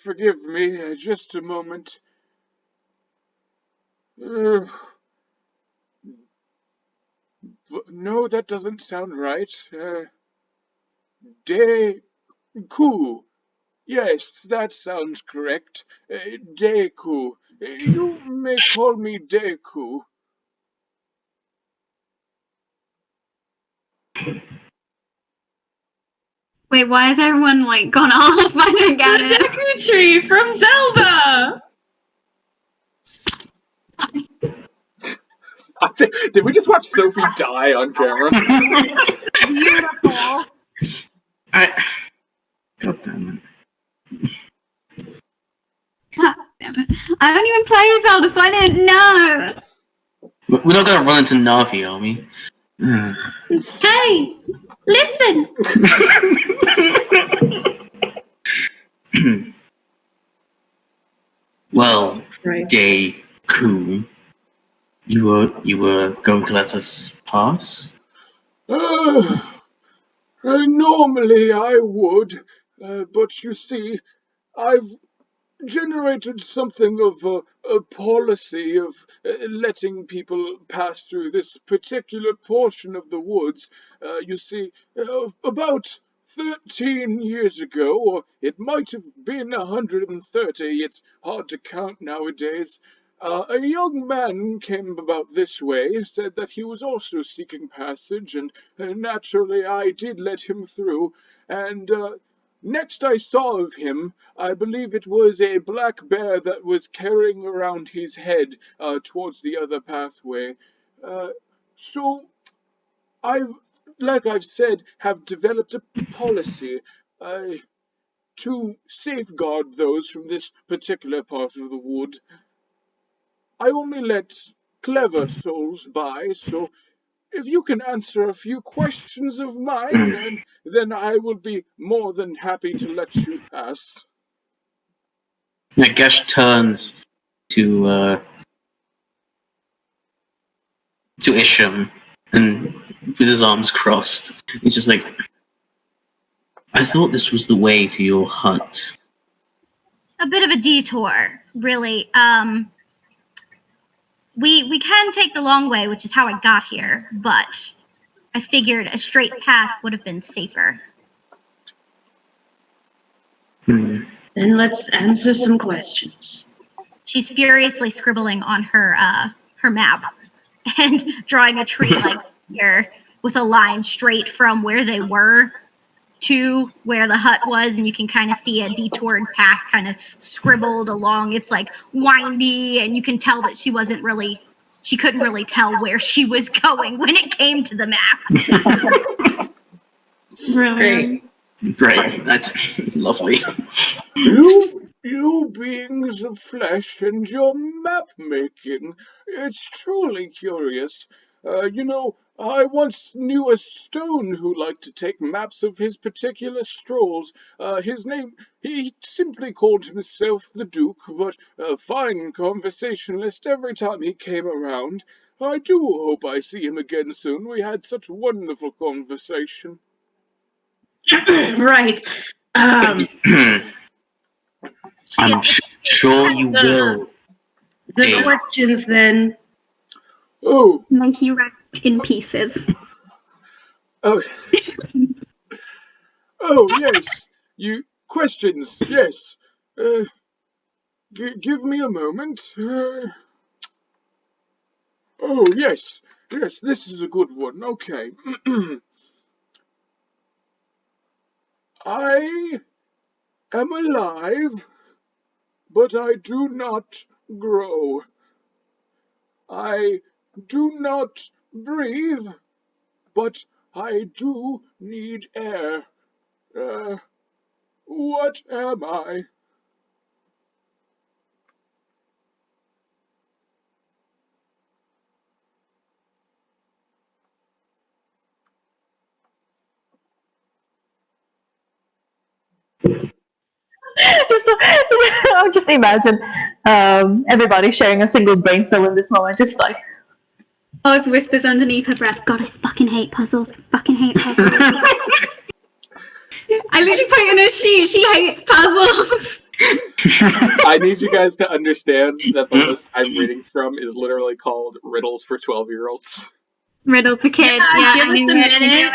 forgive me, just a moment. No, that doesn't sound right. Deku. Yes, that sounds correct. Deku. You may call me Deku. Wait, why has everyone like gone off? I don't get The it. Deku tree from Zelda! Did we just watch Sophie die on camera? Beautiful. God damn God damn it. I don't even play Zelda, so I don't know. it. We're not gonna run into Navi, are we? Hey, listen! Well, Right. Deku, you were going to let us pass? Normally I would, but you see, I've generated something of a policy of letting people pass through this particular portion of the woods. You see, about 13 years ago, or it might have been 130, it's hard to count nowadays, a young man came about this way, said that he was also seeking passage, and naturally I did let him through, and next I saw of him, I believe it was a black bear that was carrying around his head towards the other pathway. So like I've said, have developed a policy to safeguard those from this particular part of the wood. I only let clever souls by, so if you can answer a few questions of mine, and then I will be more than happy to let you pass. Gesh turns to Isham, and with his arms crossed, he's just like, I thought this was the way to your hut. A bit of a detour, really. We can take the long way, which is how I got here, but I figured a straight path would have been safer. Then let's answer some questions. She's furiously scribbling on her map and drawing a tree like here with a line straight from where they were to where the hut was, and you can kind of see a detoured path kind of scribbled along. It's like windy, and you can tell that she couldn't really tell where she was going when it came to the map. Brilliant. Great, that's lovely. You beings of flesh and your map making, it's truly curious. I once knew a stone who liked to take maps of his particular strolls. He simply called himself the Duke, but a fine conversationalist every time he came around. I do hope I see him again soon. We had such wonderful conversation. Right. I'm sure you will. The questions then. Oh. Monkey wrapped in pieces. Oh. Oh, yes. Questions, yes. Give me a moment. Oh, yes. Yes, this is a good one. Okay. I am alive, but I do not grow. I do not breathe, but I do need air. What am I? Just imagine everybody sharing a single brain cell in this moment, just like. Oz whispers underneath her breath, God, I fucking hate puzzles. I fucking hate puzzles. I literally put it in her sheet. She hates puzzles. I need you guys to understand that the list I'm reading from is literally called Riddles for 12-year-olds. Riddle for kids. Yeah, give us a minute.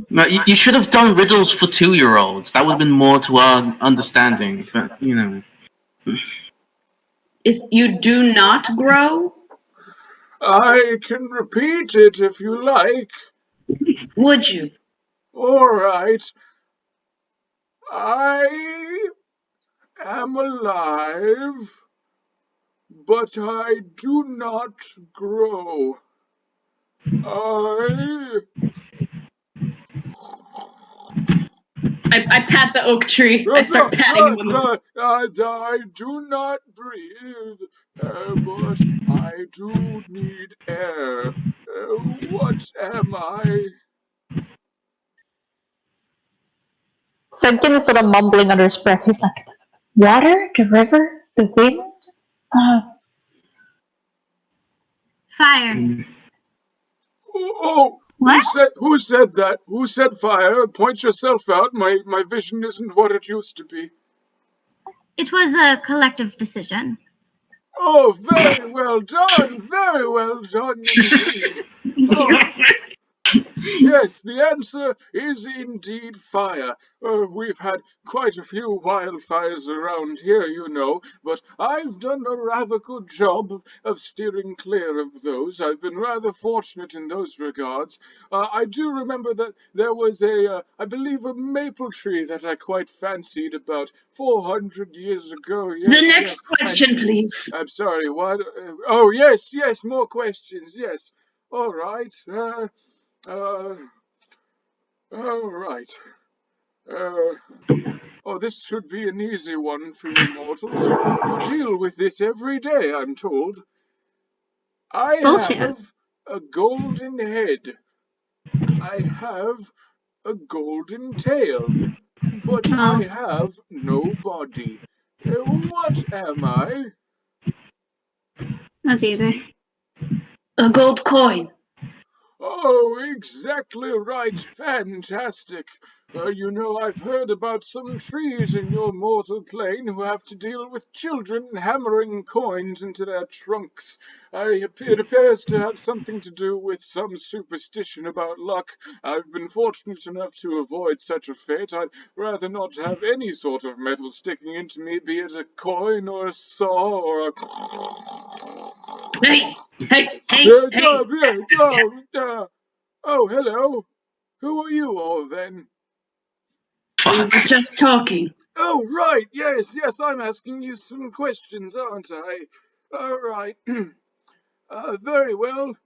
No, you should have done riddles for 2-year-olds. That would have been more to our understanding. But You do not grow? I can repeat it if you like. Would you? All right. I am alive, but I do not grow. I pat the oak tree. I start patting him. I do not breathe, but I do need air. What am I? Fenkin is sort of mumbling under his breath. He's like, water, the river, the wind. Fire. Oh, what? Who said that? Who said fire? Point yourself out. My vision isn't what it used to be. It was a collective decision. Oh, very well done, indeed. Oh, yes, the answer is indeed fire. We've had quite a few wildfires around here, you know, but I've done a rather good job of steering clear of those. I've been rather fortunate in those regards. I do remember that there was I believe, a maple tree that I quite fancied about 400 years ago. Yes, The next question, please. I'm sorry, what? Oh, yes, more questions, yes. All right, all right. Oh, this should be an easy one for you mortals. You deal with this every day, I'm told. I Bullshit. have a golden head. I have a golden tail. But I have no body. What am I? That's easy. A gold coin. Oh, exactly right. Fantastic. You know, I've heard about some trees in your mortal plane who have to deal with children hammering coins into their trunks. It appears to have something to do with some superstition about luck. I've been fortunate enough to avoid such a fate. I'd rather not have any sort of metal sticking into me, be it a coin or a saw or a... Hey! Oh, hello. Who are you all then? We were just talking. Oh, right. Yes, I'm asking you some questions, aren't I? All right. Very well.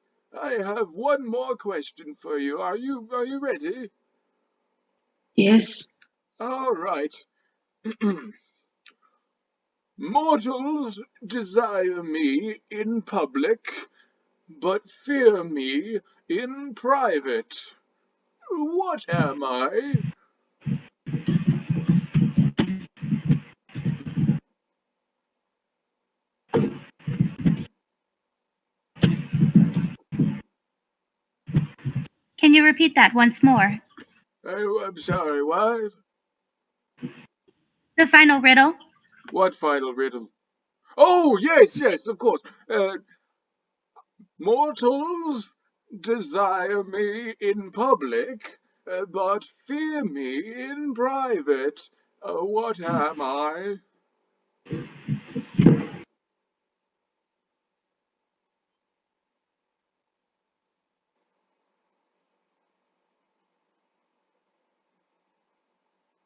I have one more question for you. Are you ready? Yes. All right. Mortals desire me in public, but fear me in private. What am I? Can you repeat that once more? Oh, I'm sorry, what? The final riddle? What final riddle? Oh, yes, of course. Mortals desire me in public, but fear me in private. What am I?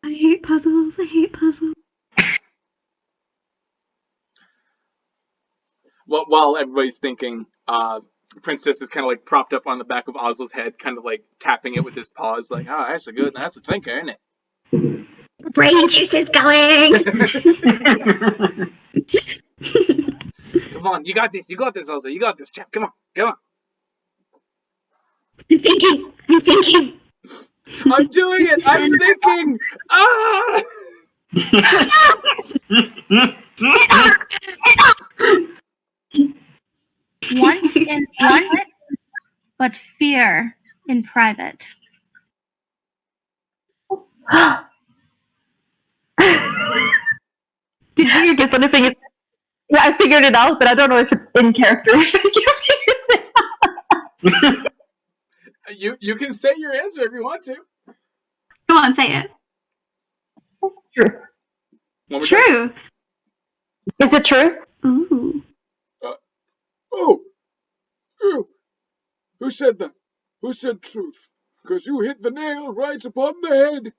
I hate puzzles. Well, while everybody's thinking, Princess is kind of like propped up on the back of Ozla's head, kind of like tapping it with his paws, like, oh, that's a thinker, isn't it? Brain juices going. Come on, you got this, Ozla, you got this, chap, come on. I'm thinking. I'm doing it, I'm thinking! Ah! Once in public, but fear in private. Did you get funny thing is? Yeah, I figured it out, but I don't know if it's in character. You can say your answer if you want to. Go on, say it. Truth. Truth. Is it true? Ooh. Who said that? Who said truth? Because you hit the nail right upon the head.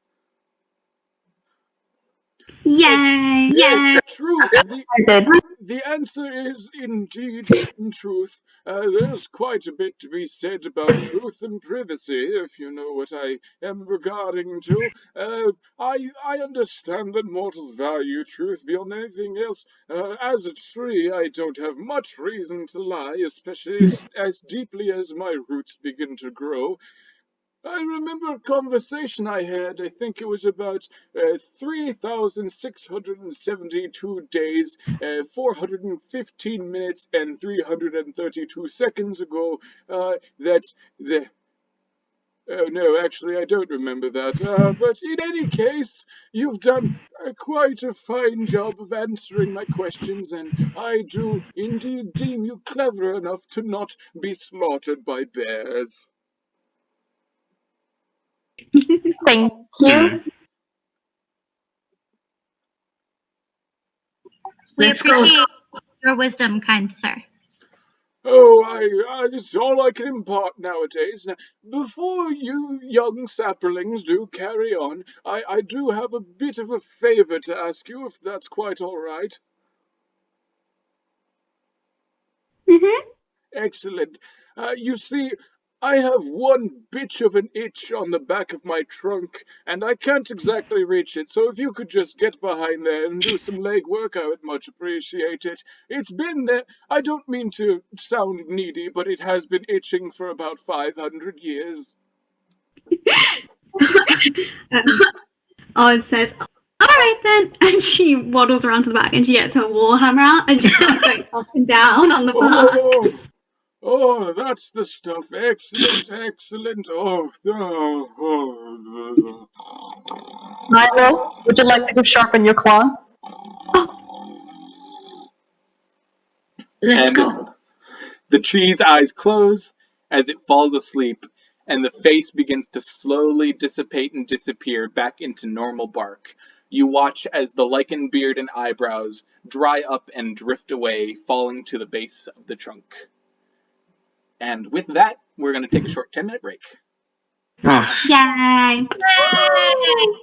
Yay! Yes, truth. I did. The answer is indeed truth. There's quite a bit to be said about truth and privacy, if you know what I am regarding to. I understand that mortals value truth beyond anything else. As a tree, I don't have much reason to lie, especially as deeply as my roots begin to grow. I remember a conversation I had, I think it was about 3,672 days, 415 minutes, and 332 seconds ago, that Oh, no, actually, I don't remember that. But in any case, you've done quite a fine job of answering my questions, and I do indeed deem you clever enough to not be slaughtered by bears. Thank you. We Let's go. appreciate your wisdom, kind sir. Oh, it's all I can impart nowadays. Now, before you young sapperlings do carry on, I do have a bit of a favor to ask you, if that's quite all right. Mm-hmm. Excellent. You see, I have one bitch of an itch on the back of my trunk, and I can't exactly reach it, so if you could just get behind there and do some leg work, I would much appreciate it. It's been there. I don't mean to sound needy, but it has been itching for about 500 years. Oz says, "Alright then," and she waddles around to the back and she gets her warhammer out and just starts going up and down on the back. Oh, that's the stuff. Excellent, excellent. Oh. Milo, would you like to go sharpen your claws? Let's And go. the tree's eyes close as it falls asleep, and the face begins to slowly dissipate and disappear back into normal bark. You watch as the lichen beard and eyebrows dry up and drift away, falling to the base of the trunk. And with that, we're going to take a short 10-minute break. Oh, Yay! Yay!